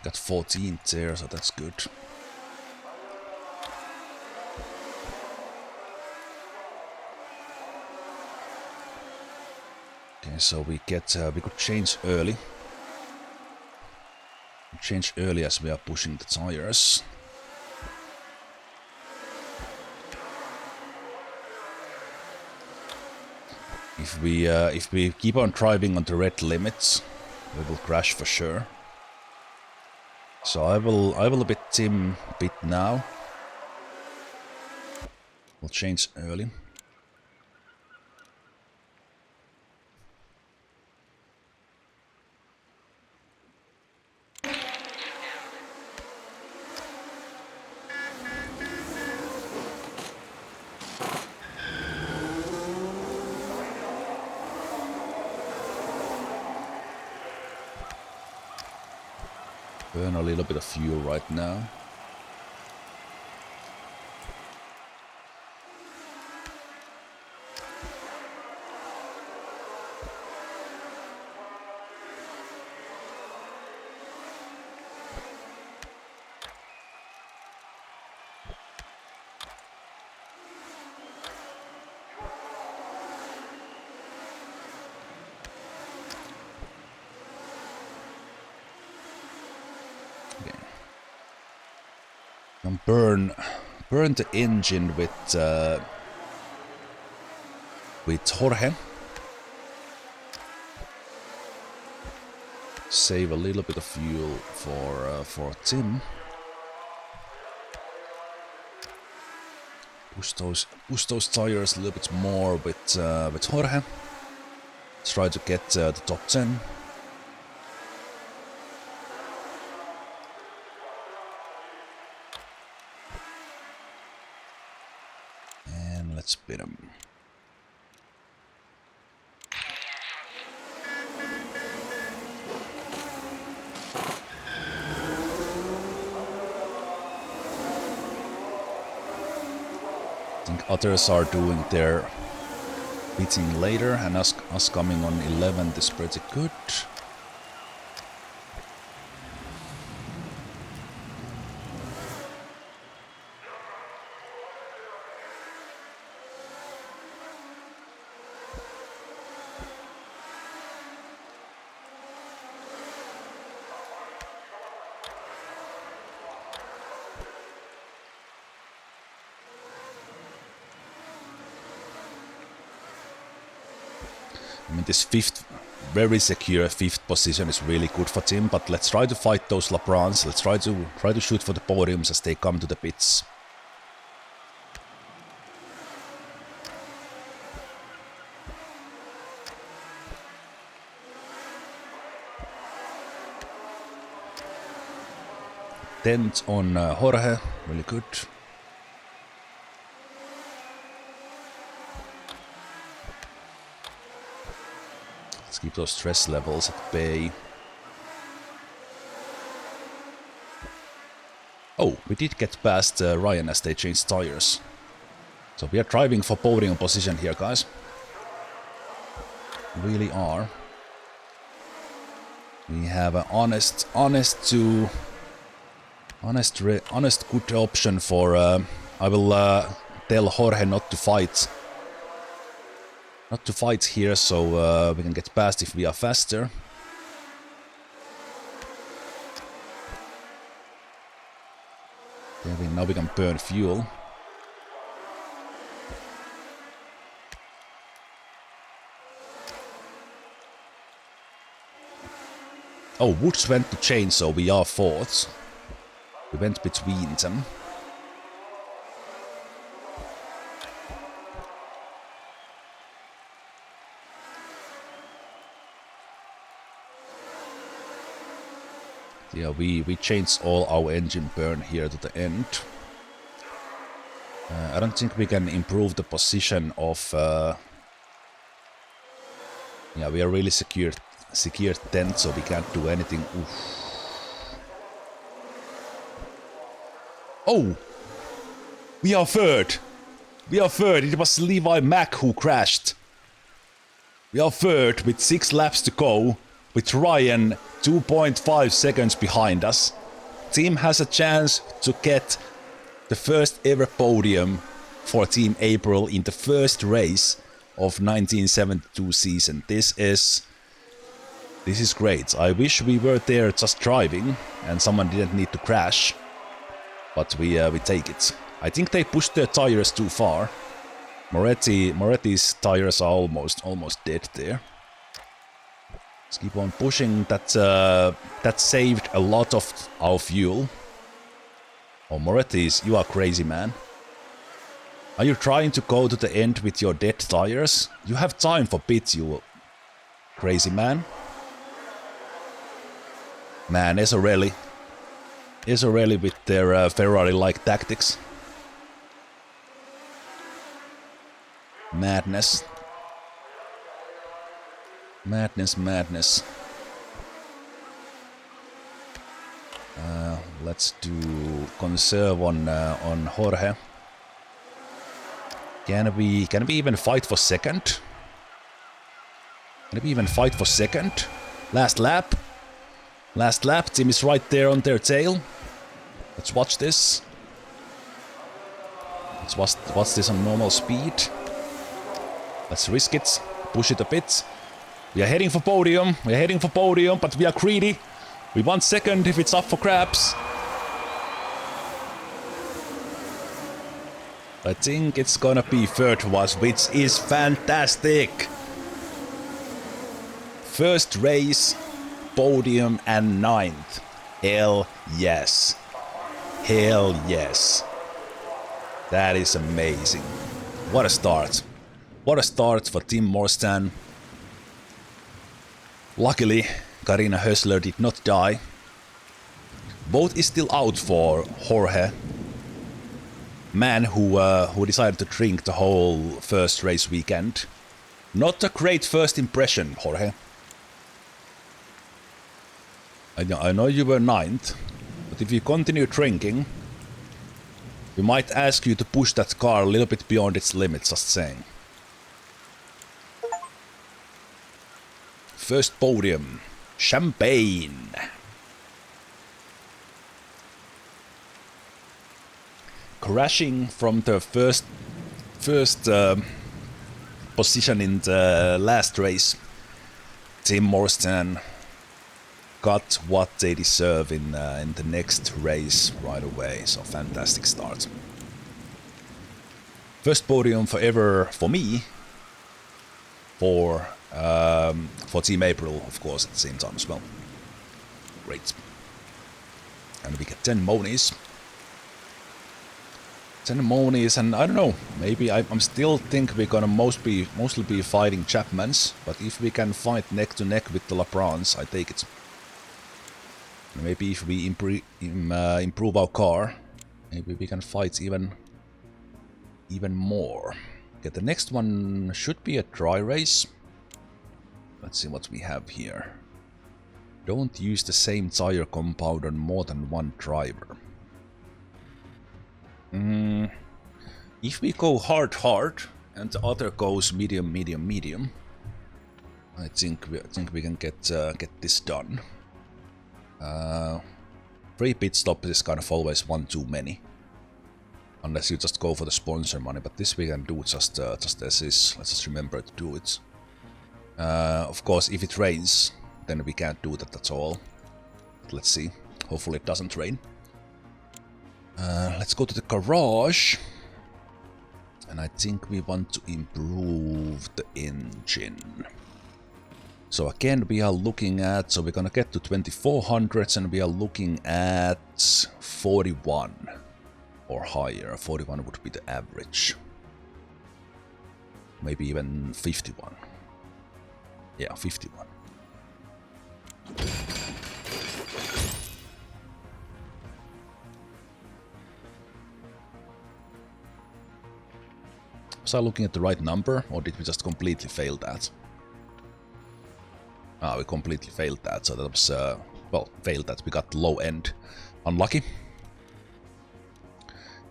Got 14 there, so that's good. Okay, so we could change early. Change early as we are pushing the tires. If we keep on driving on the red limits, we will crash for sure. So I will bit Tim bit now. We'll change early. Burn a little bit of fuel right now. And burn the engine with Jorge. Save a little bit of fuel for Tim. Push those tires a little bit more with Jorge. Try to get the top 10. Let's bid him. I think others are doing their beating later, and us coming on 11th is pretty good. I mean, this very secure fifth position is really good for Tim, but let's try to fight those LeBrons. Let's try to shoot for the podiums as they come to the pits. Tenth on Jorge, really good. Keep those stress levels at bay. Oh, we did get past Ryan as they changed tires. So we are driving for podium position here, guys. Really are. We have an honest good option for... I will tell Jorge not to fight Not to fight here, so we can get past if we are faster. Now we can burn fuel. Oh, Woods went to change, so we are fourth. We went between them. Yeah, we changed all our engine burn here to the end. I don't think we can improve the position of... yeah, we are really secured 10th, so we can't do anything. Oof. Oh! We are third! We are third! It was Levi Mack who crashed. We are third with 6 laps to go, with Ryan 2.5 seconds behind us. Team has a chance to get the first ever podium for Team April in the first race of 1972 season. This is great. I wish we were there just driving and someone didn't need to crash. But we take it. I think they pushed their tires too far. Moretti's tires are almost dead there. Let's keep on pushing. That saved a lot of our fuel. Oh, Moretti's, you are crazy, man. Are you trying to go to the end with your dead tires? You have time for pits, you crazy man. Man, Esorelli with their Ferrari-like tactics. Madness. Madness. Let's do conserve on Jorge. Can we even fight for second? Can we even fight for second? Last lap. Team is right there on their tail. Let's watch this. Let's watch this on normal speed. Let's risk it. Push it a bit. We are heading for podium. But we are greedy. We want second if it's up for grabs. I think it's gonna be third for us, which is fantastic. First race, podium and 9th. Hell yes. Hell yes. That is amazing. What a start. What a start for Team Morstan. Luckily, Karina Hössler did not die. Vote is still out for Jorge. Man who decided to drink the whole first race weekend. Not a great first impression, Jorge. I know you were 9th, but if you continue drinking, we might ask you to push that car a little bit beyond its limits, just saying. First podium. Champagne. Crashing from the first position in the last race, Team Morstan got what they deserve in the next race right away. So fantastic start. First podium forever for me. For Team April, of course, at the same time as well. Great. And we get 10 monies. 10 monies, and I don't know, maybe I'm still think we're gonna mostly be fighting Chapmans, but if we can fight neck to neck with the Labrans, I take it. Maybe if we improve our car, maybe we can fight even more. Okay, the next one should be a dry race. Let's see what we have here. Don't use the same tire compound on more than one driver. If we go hard, and the other goes medium, I think we can get this done. 3 pit stops is kind of always one too many. Unless you just go for the sponsor money, but this we can do just as is. Let's just remember to do it. Of course, if it rains, then we can't do that at all. But let's see. Hopefully it doesn't rain. Let's go to the garage. And I think we want to improve the engine. So again, we are looking at, so we're gonna get to 2400s and we are looking at 41 or higher. 41 would be the average. Maybe even 51. Yeah, 51. Was I looking at the right number, or did we just completely fail that? Ah, we completely failed that, so that was, well, failed that. We got low end. Unlucky.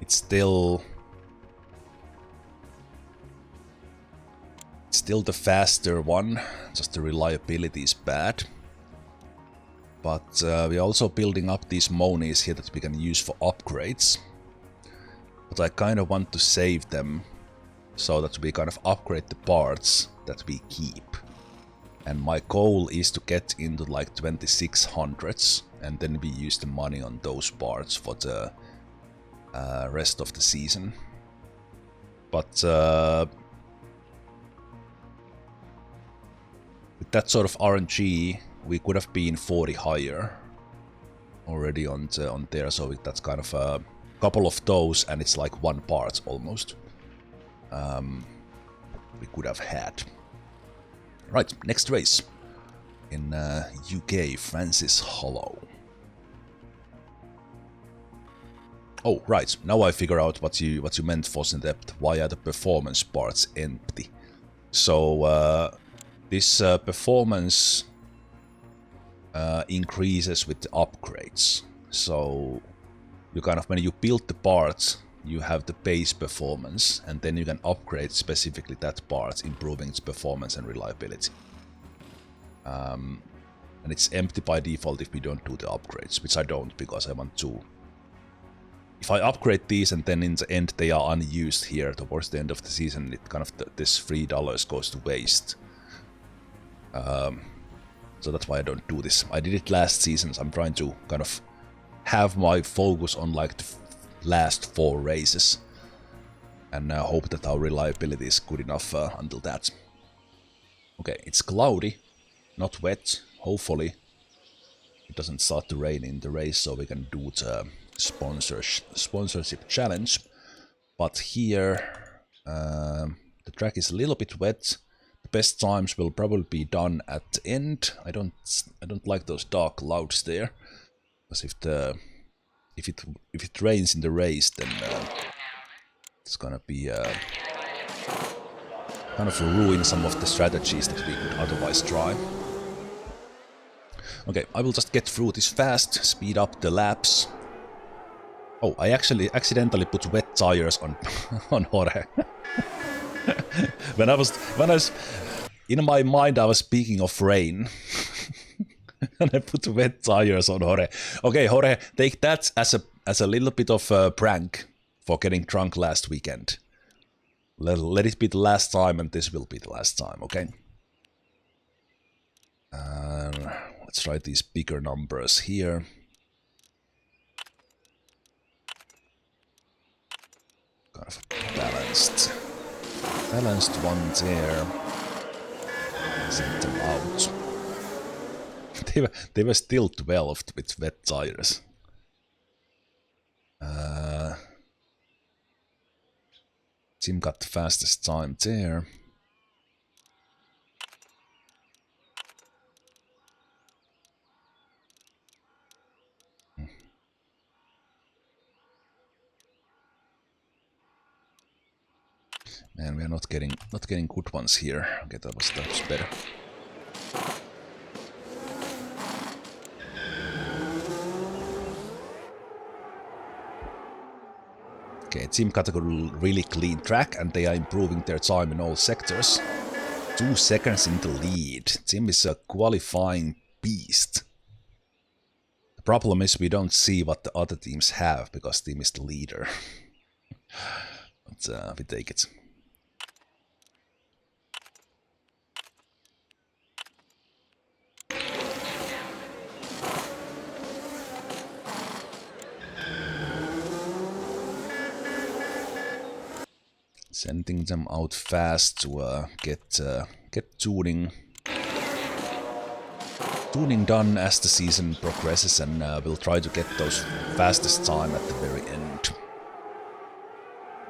It's still the faster one, just the reliability is bad. But we're also building up these monies here that we can use for upgrades. But I kind of want to save them so that we kind of upgrade the parts that we keep. And my goal is to get into like 2600s and then we use the money on those parts for the rest of the season. But with that sort of RNG, we could have been 40 higher already on there, so that's kind of a couple of those and it's like one part almost. We could have had. Right, next race in UK, Francis Hollow. Oh, right. Now I figure out what you meant, Funselektor. Why are the performance parts empty? So this performance increases with the upgrades. So you kind of, when you build the parts, you have the base performance, and then you can upgrade specifically that part, improving its performance and reliability. And it's empty by default if we don't do the upgrades, which I don't, because I want to... If I upgrade these and then in the end they are unused here towards the end of the season, it kind of this $3 goes to waste. So that's why I don't do this. I did it last season, so I'm trying to kind of have my focus on like the last 4 races and hope that our reliability is good enough until that. Okay, it's cloudy, not wet. Hopefully it doesn't start to rain in the race so we can do the sponsorship challenge. But here the track is a little bit wet. The best times will probably be done at the end. I don't like those dark clouds there, because if it rains in the race, then it's gonna be kind of ruin some of the strategies that we could otherwise try. Okay, I will just get through this fast, speed up the laps. Oh, I actually accidentally put wet tires on on Jorge. when I was in my mind, I was speaking of rain. And I put wet tires on Jorge. Okay, Jorge, take that as a little bit of a prank for getting drunk last weekend. Let it be the last time, and this will be the last time, okay? Let's try these bigger numbers here. Kind of balanced one there. Send them out. They were still 12th with wet tires. Tim got the fastest time there. And we are not getting good ones here. Okay, that was better. Okay, team got a really clean track and they are improving their time in all sectors. 2 seconds in the lead. Team is a qualifying beast. The problem is we don't see what the other teams have because team is the leader. But we take it. Sending them out fast to get tuning done as the season progresses, and we'll try to get those fastest time at the very end.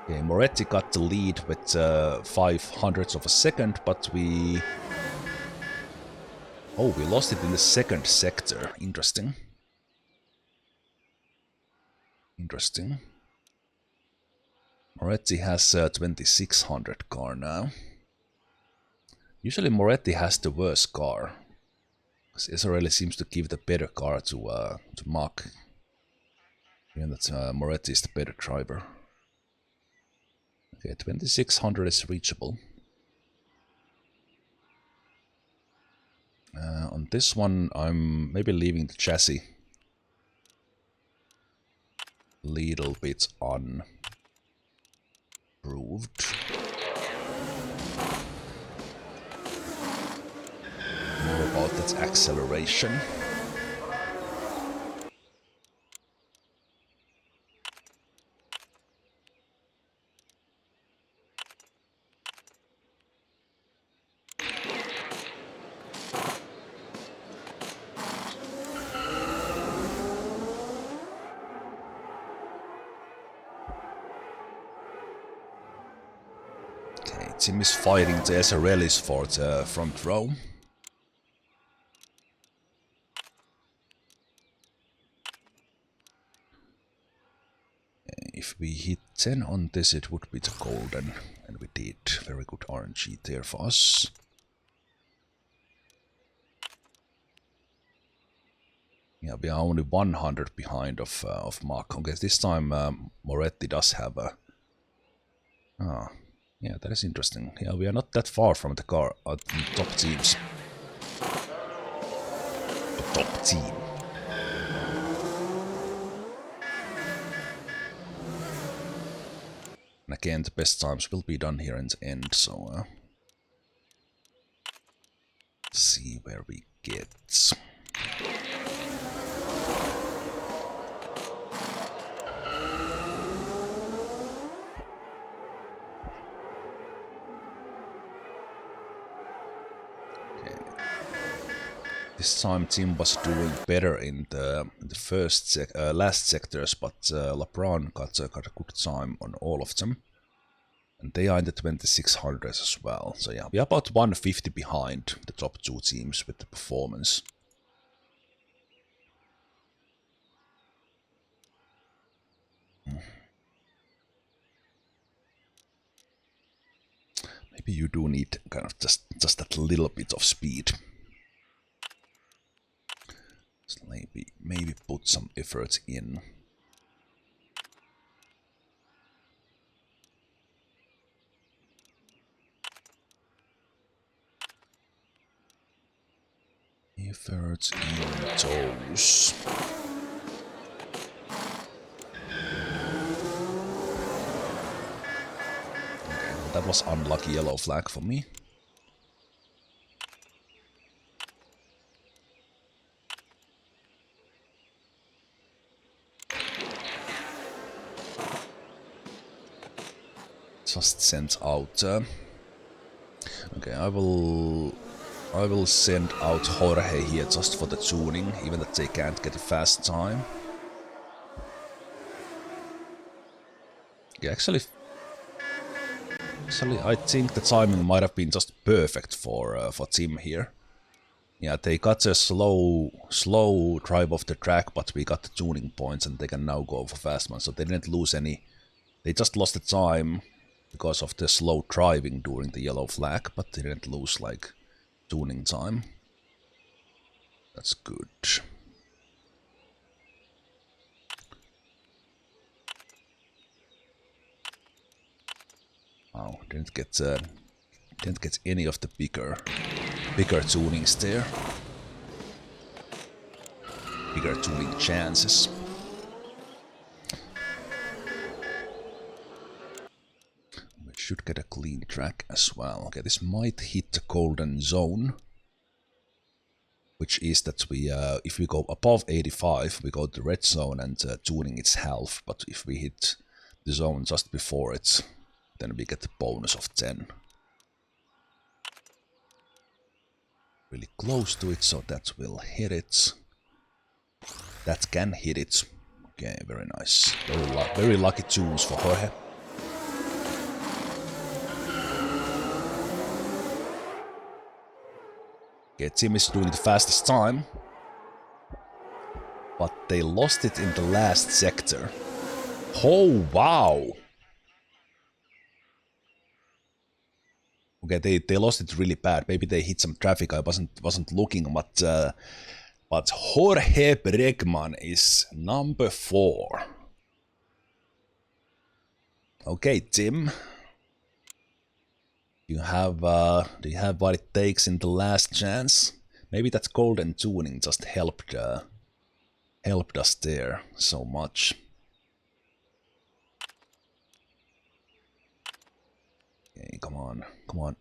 Okay, Moretti got the lead with 0.05 of a second, but we lost it in the second sector. Interesting. Moretti has 2600 car now. Usually Moretti has the worst car. Esarelli seems to give the better car to Mach. Even that Moretti is the better driver. Okay, 2600 is reachable. On this one, I'm maybe leaving the chassis a little bit unimproved. More about that acceleration. Tim is fighting the Esarellis for the front row. If we hit 10 on this, it would be the golden, and we did. Very good RNG there for us. Yeah, we are only 100 behind of Mach. Okay, this time Moretti does have a... yeah, that is interesting. Yeah, we are not that far from the car top teams. The top team. And again, the best times will be done here in the end, so... see where we get. This time Tim was doing better in the first last sectors, but LeBron got a good time on all of them. And they are in the 2600s as well. So yeah, we are about 150 behind the top two teams with the performance. Maybe you do need kind of just that little bit of speed. Maybe put some effort in. Efforts in those. Okay, that was unlucky yellow flag for me. Just sent out. Okay, I will send out Jorge here just for the tuning, even that they can't get a fast time. Yeah, actually, I think the timing might have been just perfect for Tim here. Yeah, they got a slow drive off the track, but we got the tuning points, and they can now go for fast ones. So they didn't lose any. They just lost the time because of the slow driving during the yellow flag, but they didn't lose like tuning time. That's good. Wow, didn't get any of the bigger tunings there. Bigger tuning chances. Should get a clean track as well. Okay, this might hit the golden zone, which is that we, if we go above 85, we go to the red zone and tuning its half. But if we hit the zone just before it, then we get the bonus of 10. Really close to it, so that will hit it. That can hit it. Okay, very nice. Very lucky tunes for Jorge. Okay, Tim is doing the fastest time. But they lost it in the last sector. Oh, wow! Okay, they lost it really bad. Maybe they hit some traffic. I wasn't looking, but Jorge Bregman is number 4. Okay, Tim. Do you have what it takes in the last chance? Maybe that golden tuning just helped us there so much. Okay, come on,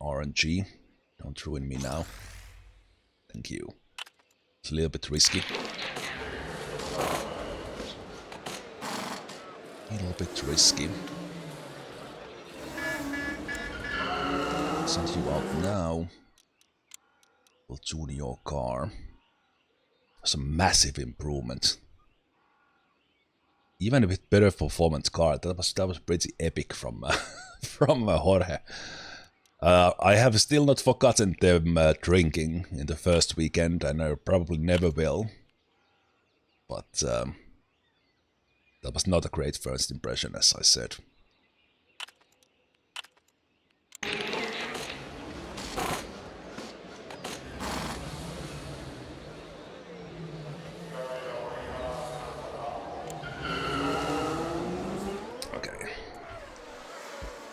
RNG. Don't ruin me now. Thank you. It's a little bit risky. Send you out now. We'll tune your car. That's a massive improvement. Even with better performance car, that was pretty epic from from Jorge. I have still not forgotten them drinking in the first weekend, and I probably never will. But that was not a great first impression, as I said.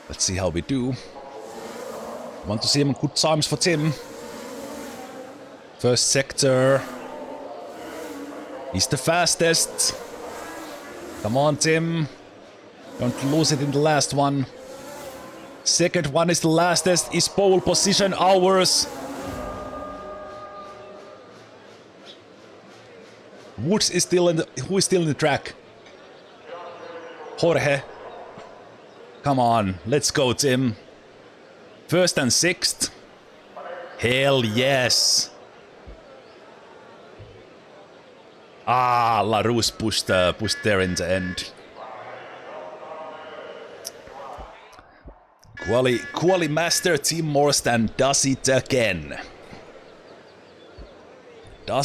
Let's see how we do. Want to see him good times for Tim. First sector. He's the fastest. Come on, Tim. Don't lose it in the last one. Second one is the lastest. Is pole position ours? Woods is still in the... Who is still in the track? Jorge. Come on, let's go, Tim. First and 6th. Hell yes. Ah, LaRousse pushed there in the end. Quali Master Tim Morstan does it again. That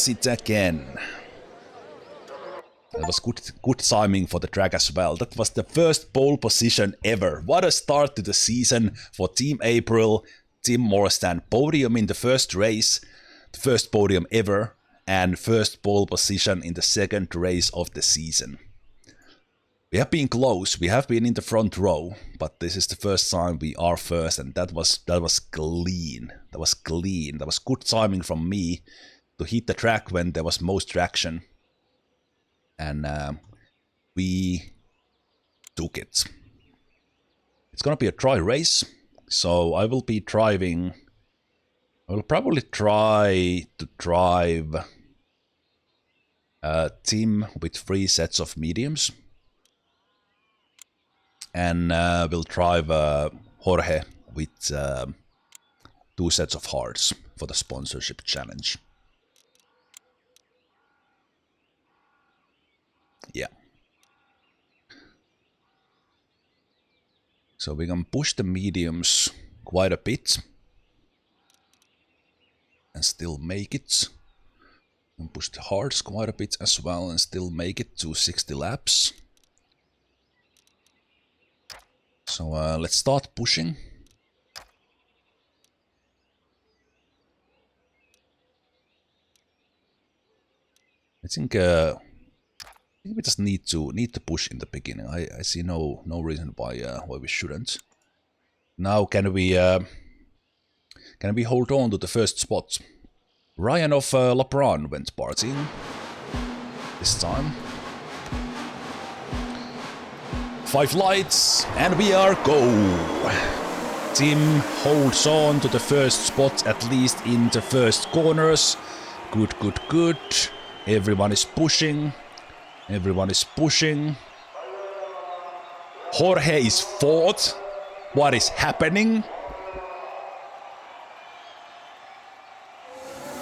was good timing for the track as well. That was the first pole position ever. What a start to the season for Team April, Tim Morstan. Podium in the first race, the first podium ever, and first pole position in the second race of the season. We have been close, we have been in the front row, but this is the first time we are first, and that was clean. That was good timing from me to hit the track when there was most traction. And we took it. It's gonna be a dry race, so I will be driving. I will probably try to drive Tim with 3 sets of mediums, and we'll drive Jorge with 2 sets of hards for the sponsorship challenge. Yeah. So we can push the mediums quite a bit and still make it. And push the hards quite a bit as well and still make it to 60 laps. So let's start pushing. I think we just need to push in the beginning. I see no reason why we shouldn't. Now can we hold on to the first spot? Ryan of LeBron went partying this time. 5 lights and we are go. Tim holds on to the first spot, at least in the first corners. Good, good, good. Everyone is pushing. Everyone is pushing. Jorge is fourth. What is happening?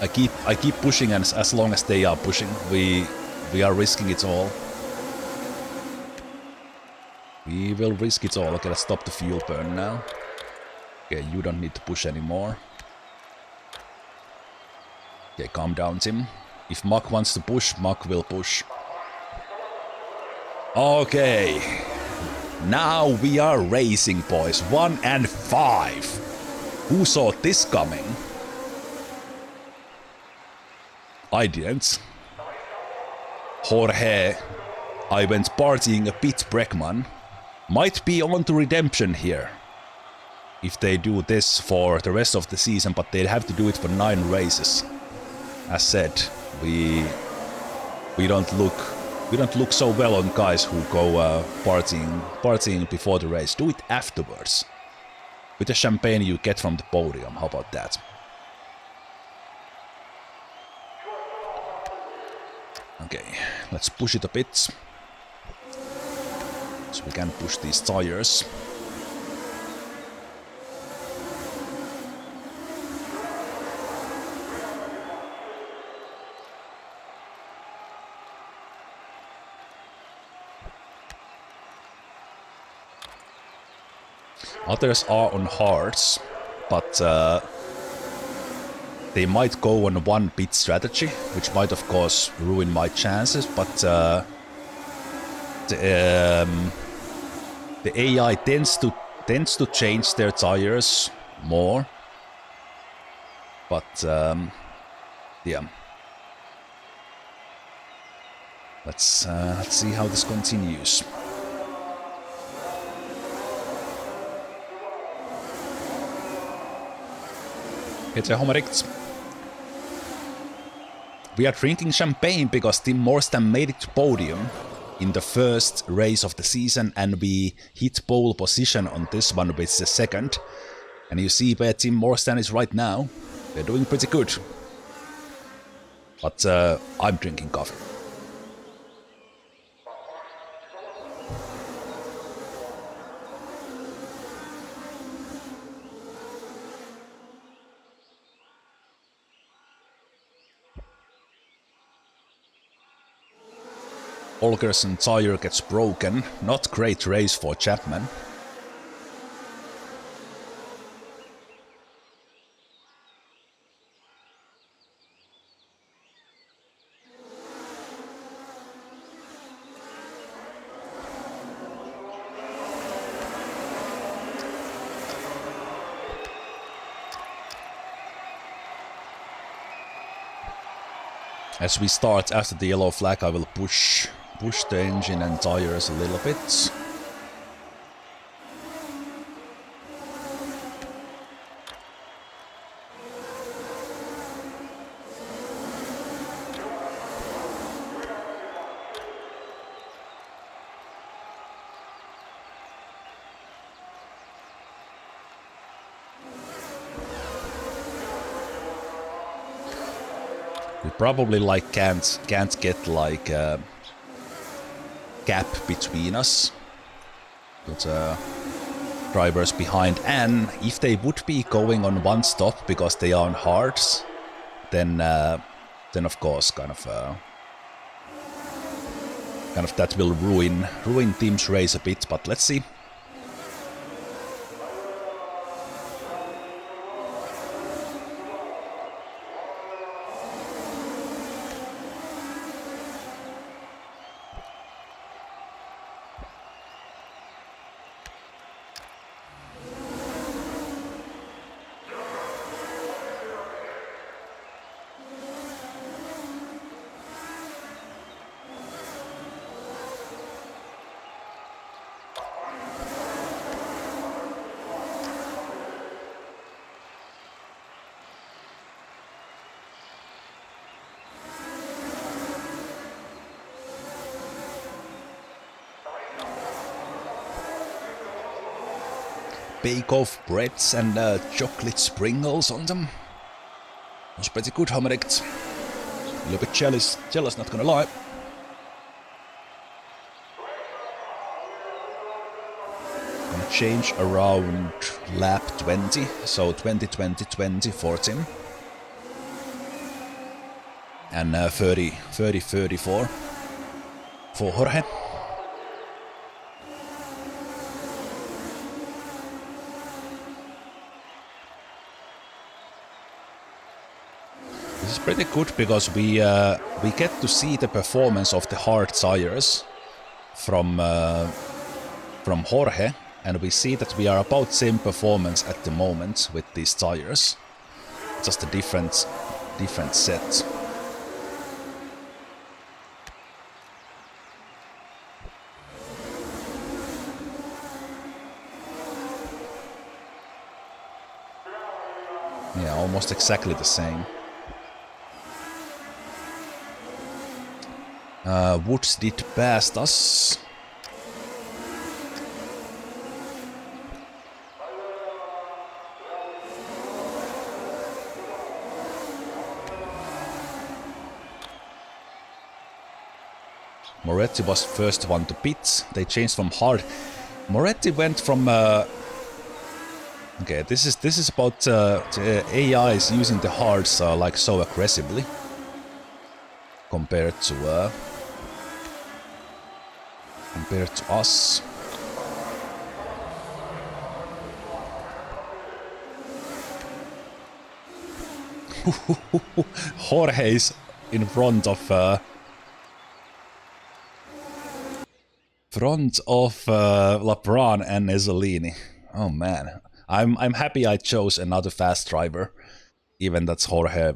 I keep pushing, and as long as they are pushing, we are risking it all. We will risk it all. Okay, let's stop the fuel burn now. Okay, you don't need to push anymore. Okay, calm down, Tim. If Mach wants to push, Mach will push. Okay. Now we are racing, boys. 1 and 5. Who saw this coming? I didn't. Jorge, I went partying a bit, Breckman. Might be on to redemption here. If they do this for the rest of the season, but they'll have to do it for 9 races. As said, we don't look so well on guys who go partying before the race. Do it afterwards. With the champagne you get from the podium. How about that? Okay, let's push it a bit. So we can push these tires. Others are on hards, but they might go on one pit strategy, which might of course ruin my chances, but the AI tends to change their tires more. But yeah. Let's see how this continues. Peter Homericht. We are drinking champagne because Tim Morstan made it to podium in the first race of the season, and we hit pole position on this one, which is the second. And you see where Tim Morstan is right now. They're doing pretty good. But I'm drinking coffee. Olgerson tire gets broken. Not great race for Chapman. As we start after the yellow flag, I will push the engine and tires a little bit. We probably like can't get like a gap between us. But drivers behind, and if they would be going on one stop because they are on hards, then of course kind of that will ruin Tim's race a bit. But let's see. bake-off breads and chocolate sprinkles on them. It was pretty good, Homerict. A little bit jealous, not gonna lie. Gonna change around lap 20, so 20, 20, 20 for Tim. And 30, 30, 34 for Jorge. This is pretty good because we get to see the performance of the hard tires from Jorge, and we see that we are about same performance at the moment with these tires, just a different set. Yeah, almost exactly the same. Woods did pass us. Moretti was first one to pit. They changed from hard. Moretti went from. Okay, this is about the AIs using the hards like so aggressively compared to us. Jorge is in front of LeBron and Ezzolini. Oh man, I'm happy I chose another fast driver, even that Jorge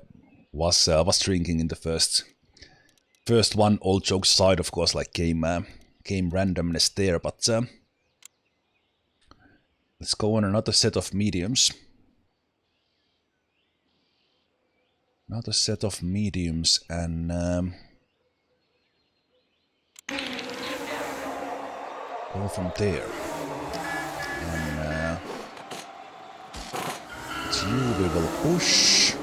was drinking in the first one. All jokes aside, of course, like game randomness there, but let's go on another set of mediums. Another set of mediums and go from there. And you we will push.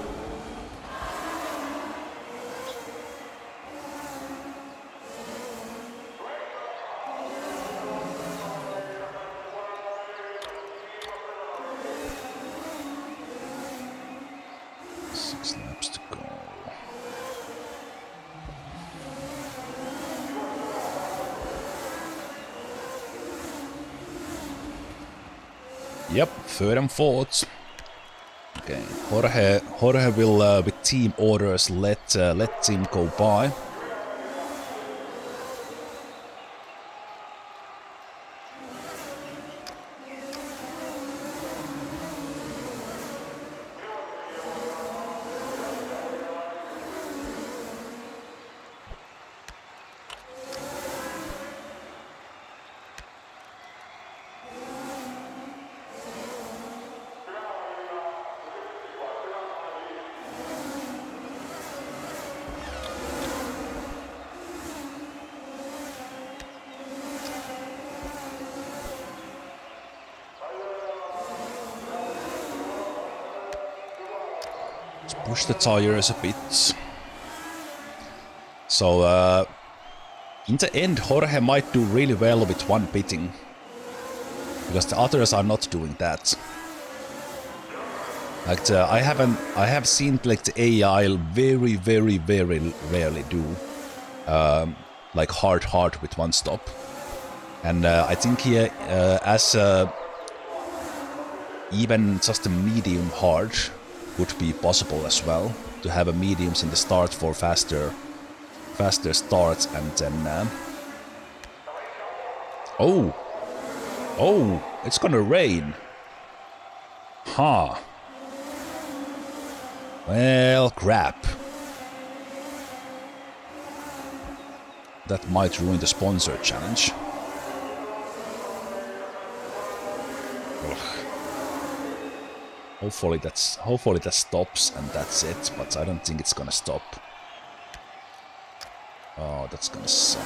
Yep, third and fourth. Okay, Jorge will with team orders let team go by. Push the tires a bit. So in the end, Jorge might do really well with one pitting, because the others are not doing that. Like I have seen like the AI very rarely do like hard with one stop, and I think here as even just a medium hard would be possible as well, to have a mediums in the start for faster starts, and then oh, it's gonna rain. Huh. Well, crap. That might ruin the sponsor challenge. Ugh. Hopefully that stops and that's it, but I don't think it's gonna stop. Oh, that's gonna suck.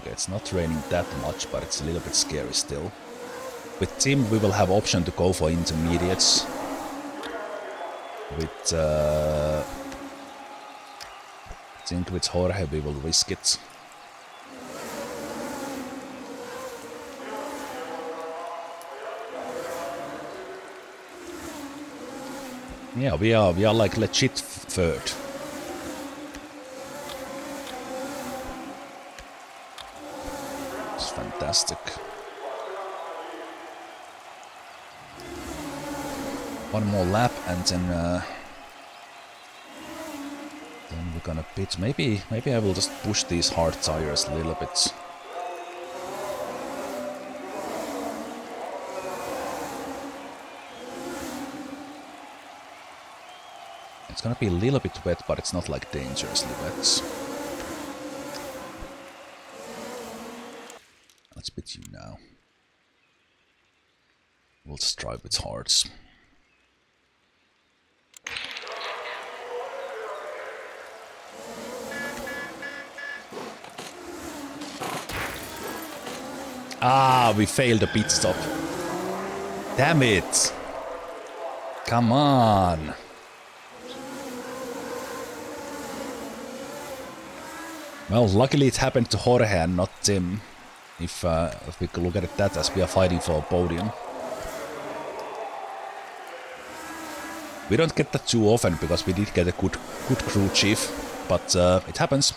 Okay, it's not raining that much, but it's a little bit scary still. With Tim, we will have option to go for intermediates. With I think with Jorge we will risk it. Yeah, we are like legit third. It's fantastic. One more lap and then we're gonna pit. Maybe I will just push these hard tires a little bit. It's gonna be a little bit wet, but it's not like dangerously wet. Let's pit you now. We'll just drive with hards. Ah, we failed a pit stop. Damn it! Come on! Well, luckily it happened to Jorge and not Tim. If we could look at it that as we are fighting for a podium. We don't get that too often because we did get a good crew chief, but it happens.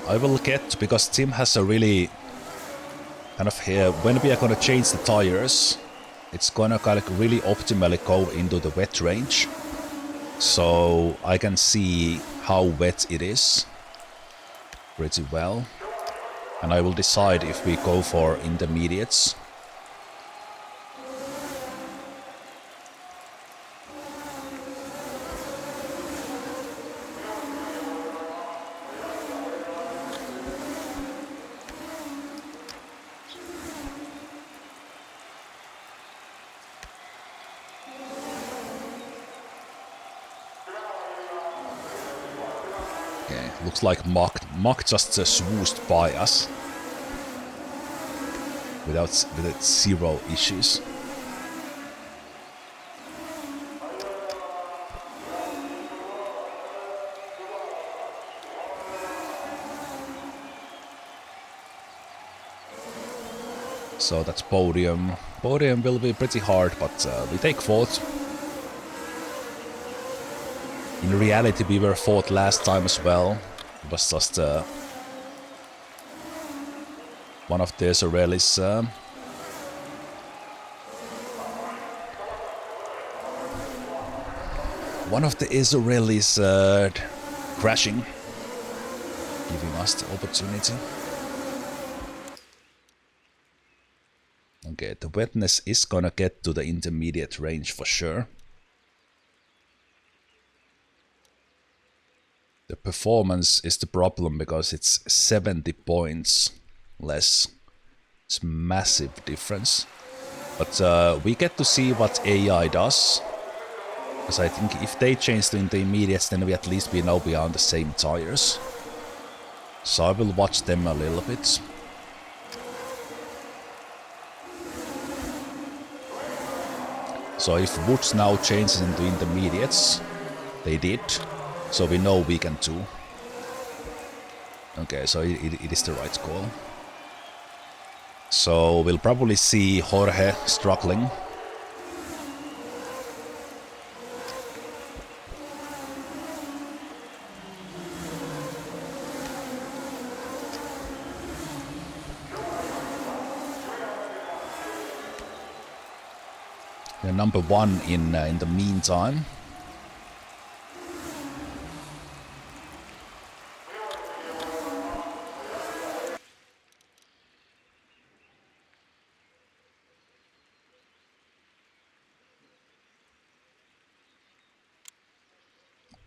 I will get, because Tim has a really kind of here, when we are gonna change the tires, it's gonna kind of really optimally go into the wet range. So I can see how wet it is pretty well. And I will decide if we go for intermediates. Okay, looks like Mach just swooshed by us with zero issues. So that's podium. Podium will be pretty hard, but we take fourth. In reality, we were fourth last time as well. It was just one of the Israelis. One of the Israelis crashing, giving us the opportunity. Okay, the wetness is gonna get to the intermediate range for sure. The performance is the problem because it's 70 points less. It's a massive difference. But we get to see what AI does. Because I think if they change to intermediates, then we at least know we are on the same tires. So I will watch them a little bit. So if Woods now changes into intermediates, they did. So we know we can too. Okay, so it is the right call. So we'll probably see Jorge struggling. They're number one in the meantime.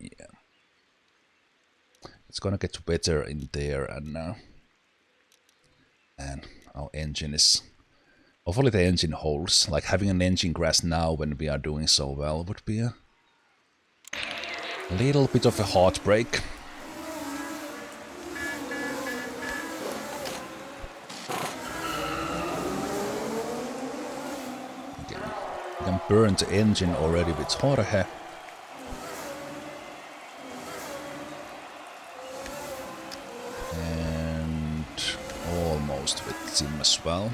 Yeah. It's gonna get better in there, and our engine is... Hopefully the engine holds. Like having an engine crash now when we are doing so well would be a little bit of a heartbreak. Okay. We can burn the engine already with Jorge. And almost with Tim as well.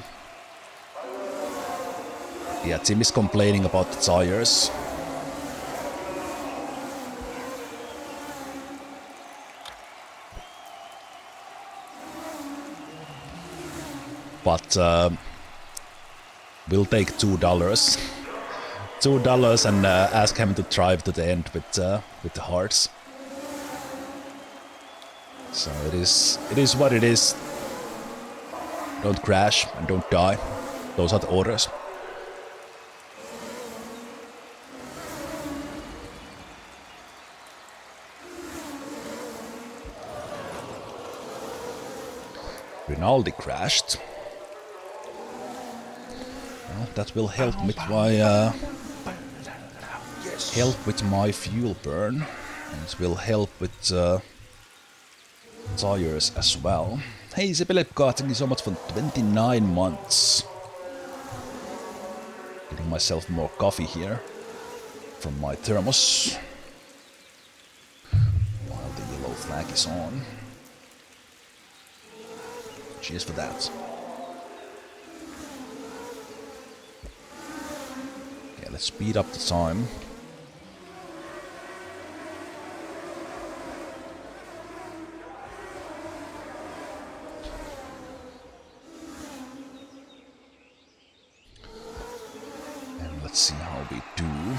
Yeah, Tim is complaining about the tires. But we'll take $2. $2 and ask him to drive to the end with the hearts. So it is what it is. Don't crash and don't die. Those are the orders. Rinaldi crashed. Well, that will help with my fuel burn, and it will help with tires as well. Hey Zemalf, thank you so much for 29 months. Getting myself more coffee here from my thermos while the yellow flag is on. Cheers for that. Okay, let's speed up the time. And let's see how we do.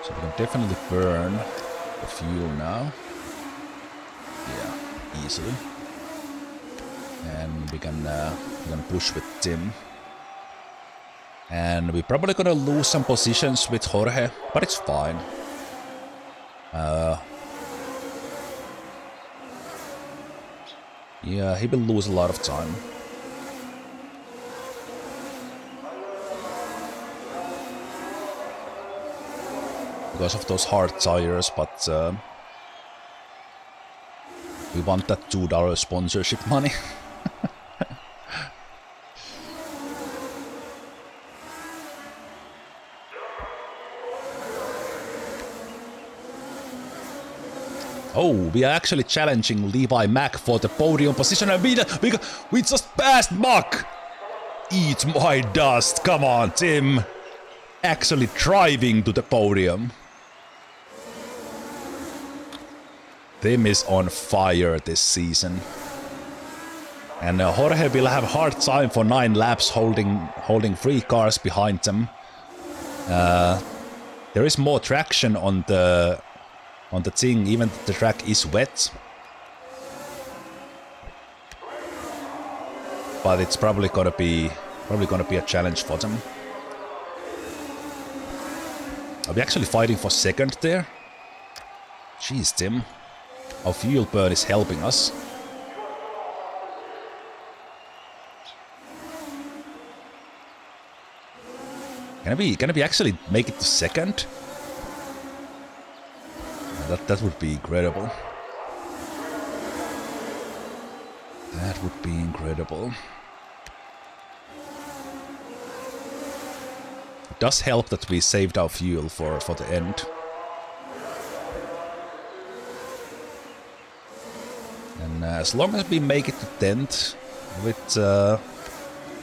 So we can definitely burn the fuel now. Yeah, easily. And we can push with Tim. And we're probably gonna lose some positions with Jorge, but it's fine. Yeah, he will lose a lot of time. Because of those hard tires, but we want that $2 sponsorship money. Oh, we are actually challenging Levi Mack for the podium position, and we just passed Mack! Eat my dust, come on, Tim! Actually driving to the podium. Tim is on fire this season. And Jorge will have a hard time for 9 laps holding 3 cars behind them. There is more traction on the thing, even if the track is wet. But it's probably gonna be a challenge for them. Are we actually fighting for second there? Jeez, Tim. Our fuel burn is helping us. Can we actually make it to second? That would be incredible. That would be incredible. It does help that we saved our fuel for the end. And as long as we make it to 10th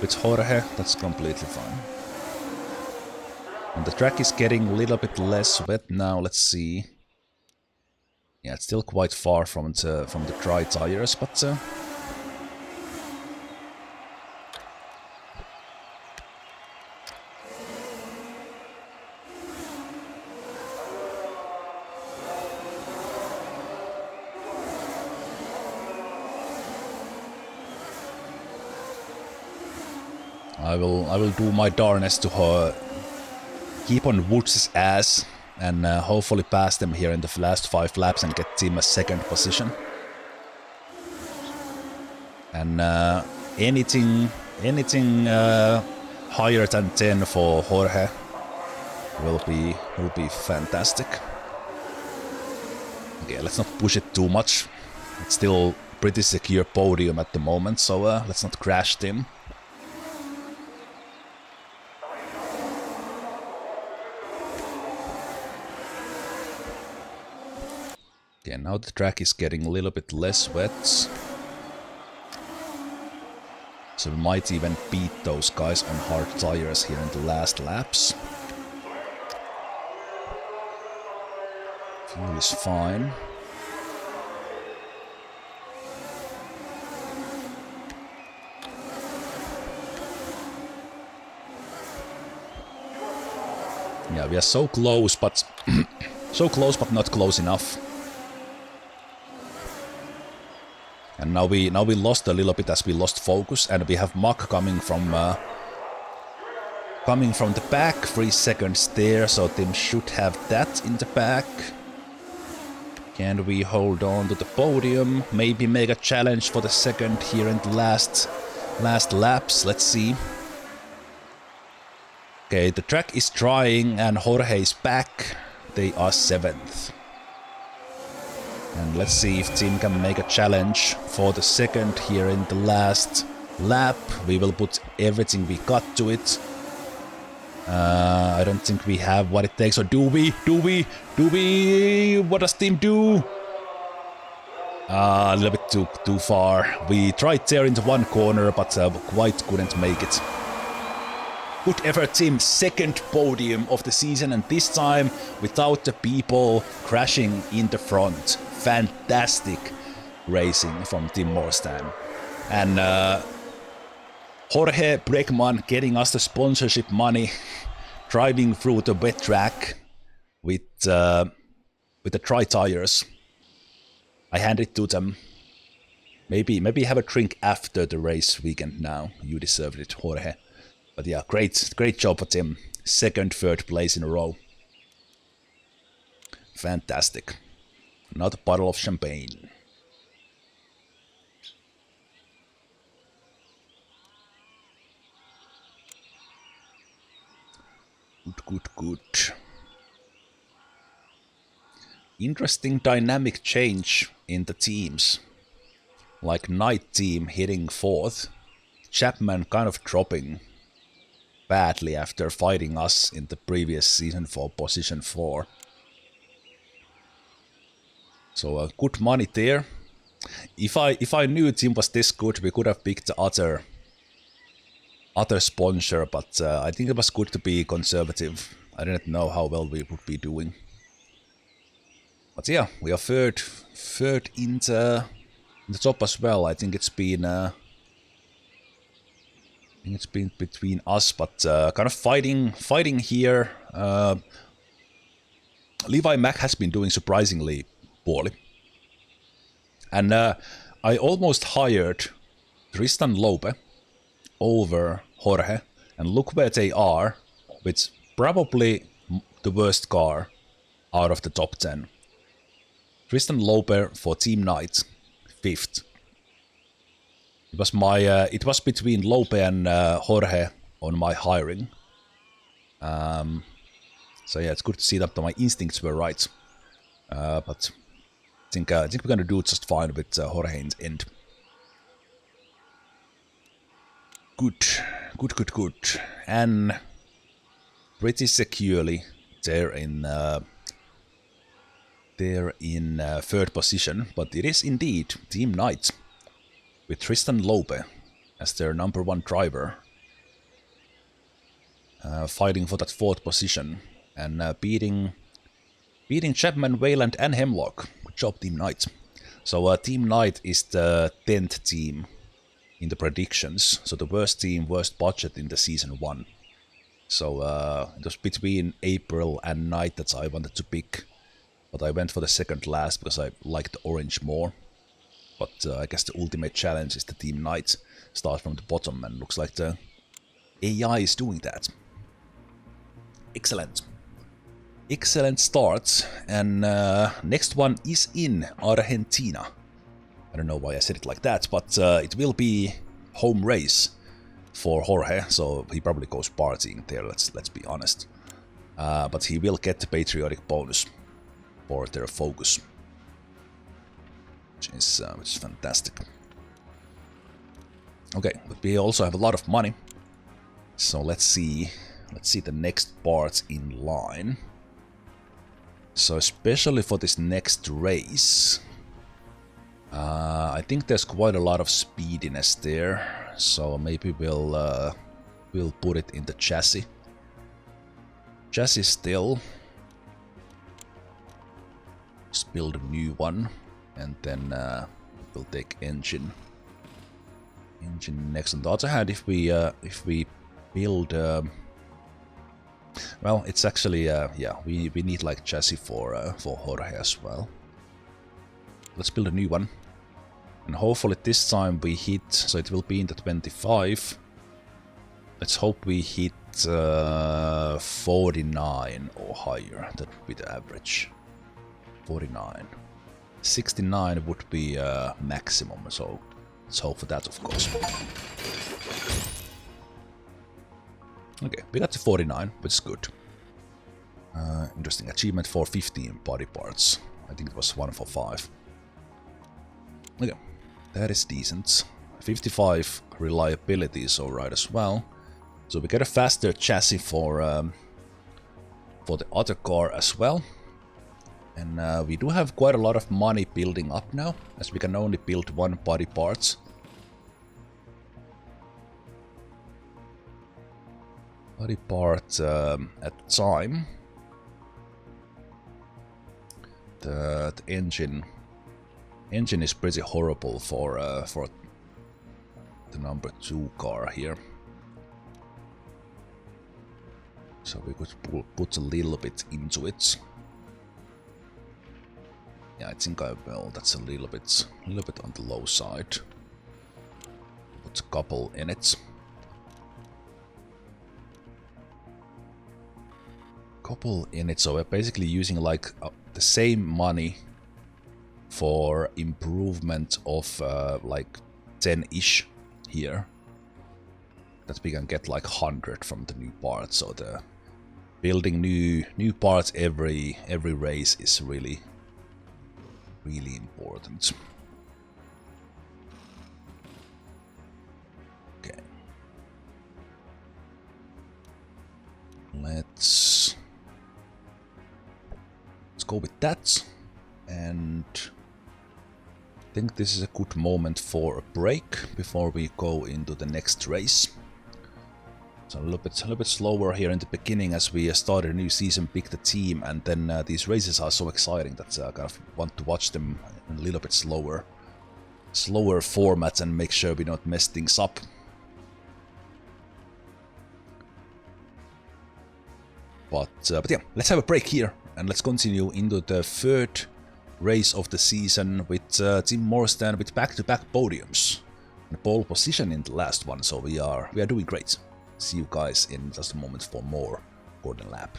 with Jorge, that's completely fine. And the track is getting a little bit less wet now. Let's see. Yeah, it's still quite far from the dry tires, but I will do my darnest to keep on Woods' ass and hopefully pass them here in the last 5 laps and get team a 2nd position. And anything higher than 10 for Jorge will be fantastic. Okay, let's not push it too much. It's still pretty secure podium at the moment, so let's not crash Tim. Okay, now the track is getting a little bit less wet. So we might even beat those guys on hard tires here in the last laps. Fuel is fine. Yeah, we are so close, but so close, but not close enough. And now we lost a little bit as we lost focus, and we have Mach coming from the back, 3 seconds there, so Tim should have that in the back. Can we hold on to the podium? Maybe make a challenge for the 2nd here in the last laps. Let's see. Okay, the track is trying, and Jorge is back. They are 7th. And let's see if Tim can make a challenge for the 2nd here in the last lap. We will put everything we got to it. I don't think we have what it takes, or do we? What does Tim do? A little bit too far. We tried there into one corner, but quite couldn't make it. Good effort, Tim. 2nd podium of the season, and this time without the people crashing in the front. Fantastic racing from Tim Morstan. And Jorge Bregman getting us the sponsorship money, driving through the wet track with the dry tires. I hand it to them. Maybe have a drink after the race weekend now. You deserved it, Jorge. But yeah, great job for Tim. 2nd, 3rd place in a row. Fantastic. Another bottle of champagne. Good. Interesting dynamic change in the teams. Like Knight team hitting 4th. Chapman kind of dropping badly after fighting us in the previous season for position 4. So good money there. If I knew Tim was this good, we could have picked the other sponsor, but I think it was good to be conservative. I didn't know how well we would be doing. But yeah, we are third in the top as well. I think it's been between us, but kind of fighting here. Levi Mack has been doing surprisingly poorly. And I almost hired Tristan Lope over Jorge, and look where they are, with probably the worst car out of the top 10. Tristan Lope for Team Knight, 5th. It was between Lope and Jorge on my hiring. So yeah, it's good to see that my instincts were right. But I think we're gonna do just fine with Jorge in the end. Good. And pretty securely they're in 3rd position, but it is indeed Team Knight with Tristan Lope as their number 1 driver, fighting for that 4th position and beating Chapman, Wayland and Hemlock. Good job, Team Knight. So Team Knight is the 10th team in the predictions, so the worst team, worst budget in the season 1. So it was between April and Knight that I wanted to pick, but I went for the 2nd last because I liked the orange more. But I guess the ultimate challenge is the Team Knight. Start from the bottom, and looks like the AI is doing that. Excellent. Excellent start, and next one is in Argentina. I don't know why I said it like that, but it will be home race for Jorge, so he probably goes partying there, let's be honest. But he will get the patriotic bonus for their focus, which is fantastic. Okay, but we also have a lot of money, so let's see the next parts in line. So especially for this next race, I think there's quite a lot of speediness there, so maybe we'll put it in the chassis. Chassis still. Just build a new one, and then we'll take engine. Engine next. On the other hand, if we build, well, it's actually yeah, we need like chassis for Jorge as well. Let's build a new one, and hopefully this time we hit. So it will be in the 25. Let's hope we hit 49 or higher. That would be the average. 49. 69 would be maximum. So let's hope for that, of course. Okay, we got to 49, which is good. Interesting achievement for 15 body parts. I think it was 1 for 5. Okay, that is decent. 55 reliability is alright as well. So we get a faster chassis for the other car as well. And we do have quite a lot of money building up now, as we can only build one body parts. Body part at the time. The engine is pretty horrible for the number 2 car here. So we could put a little bit into it. Yeah, I think I will. That's a little bit on the low side. Put a couple in it. So we're basically using like the same money for improvement of like 10-ish here. That we can get like 100 from the new parts. So the building new parts every race is really important. Okay. Let's go with that, and I think this is a good moment for a break before we go into the next race. So a little bit slower here in the beginning as we started a new season, pick the team, and then these races are so exciting that I kind of want to watch them in a little bit slower formats and make sure we don't mess things up. But yeah, let's have a break here and let's continue into the third race of the season with Tim Morstan with back-to-back podiums and pole position in the last one. So we are doing great. See you guys in just a moment for more Gordon Lap.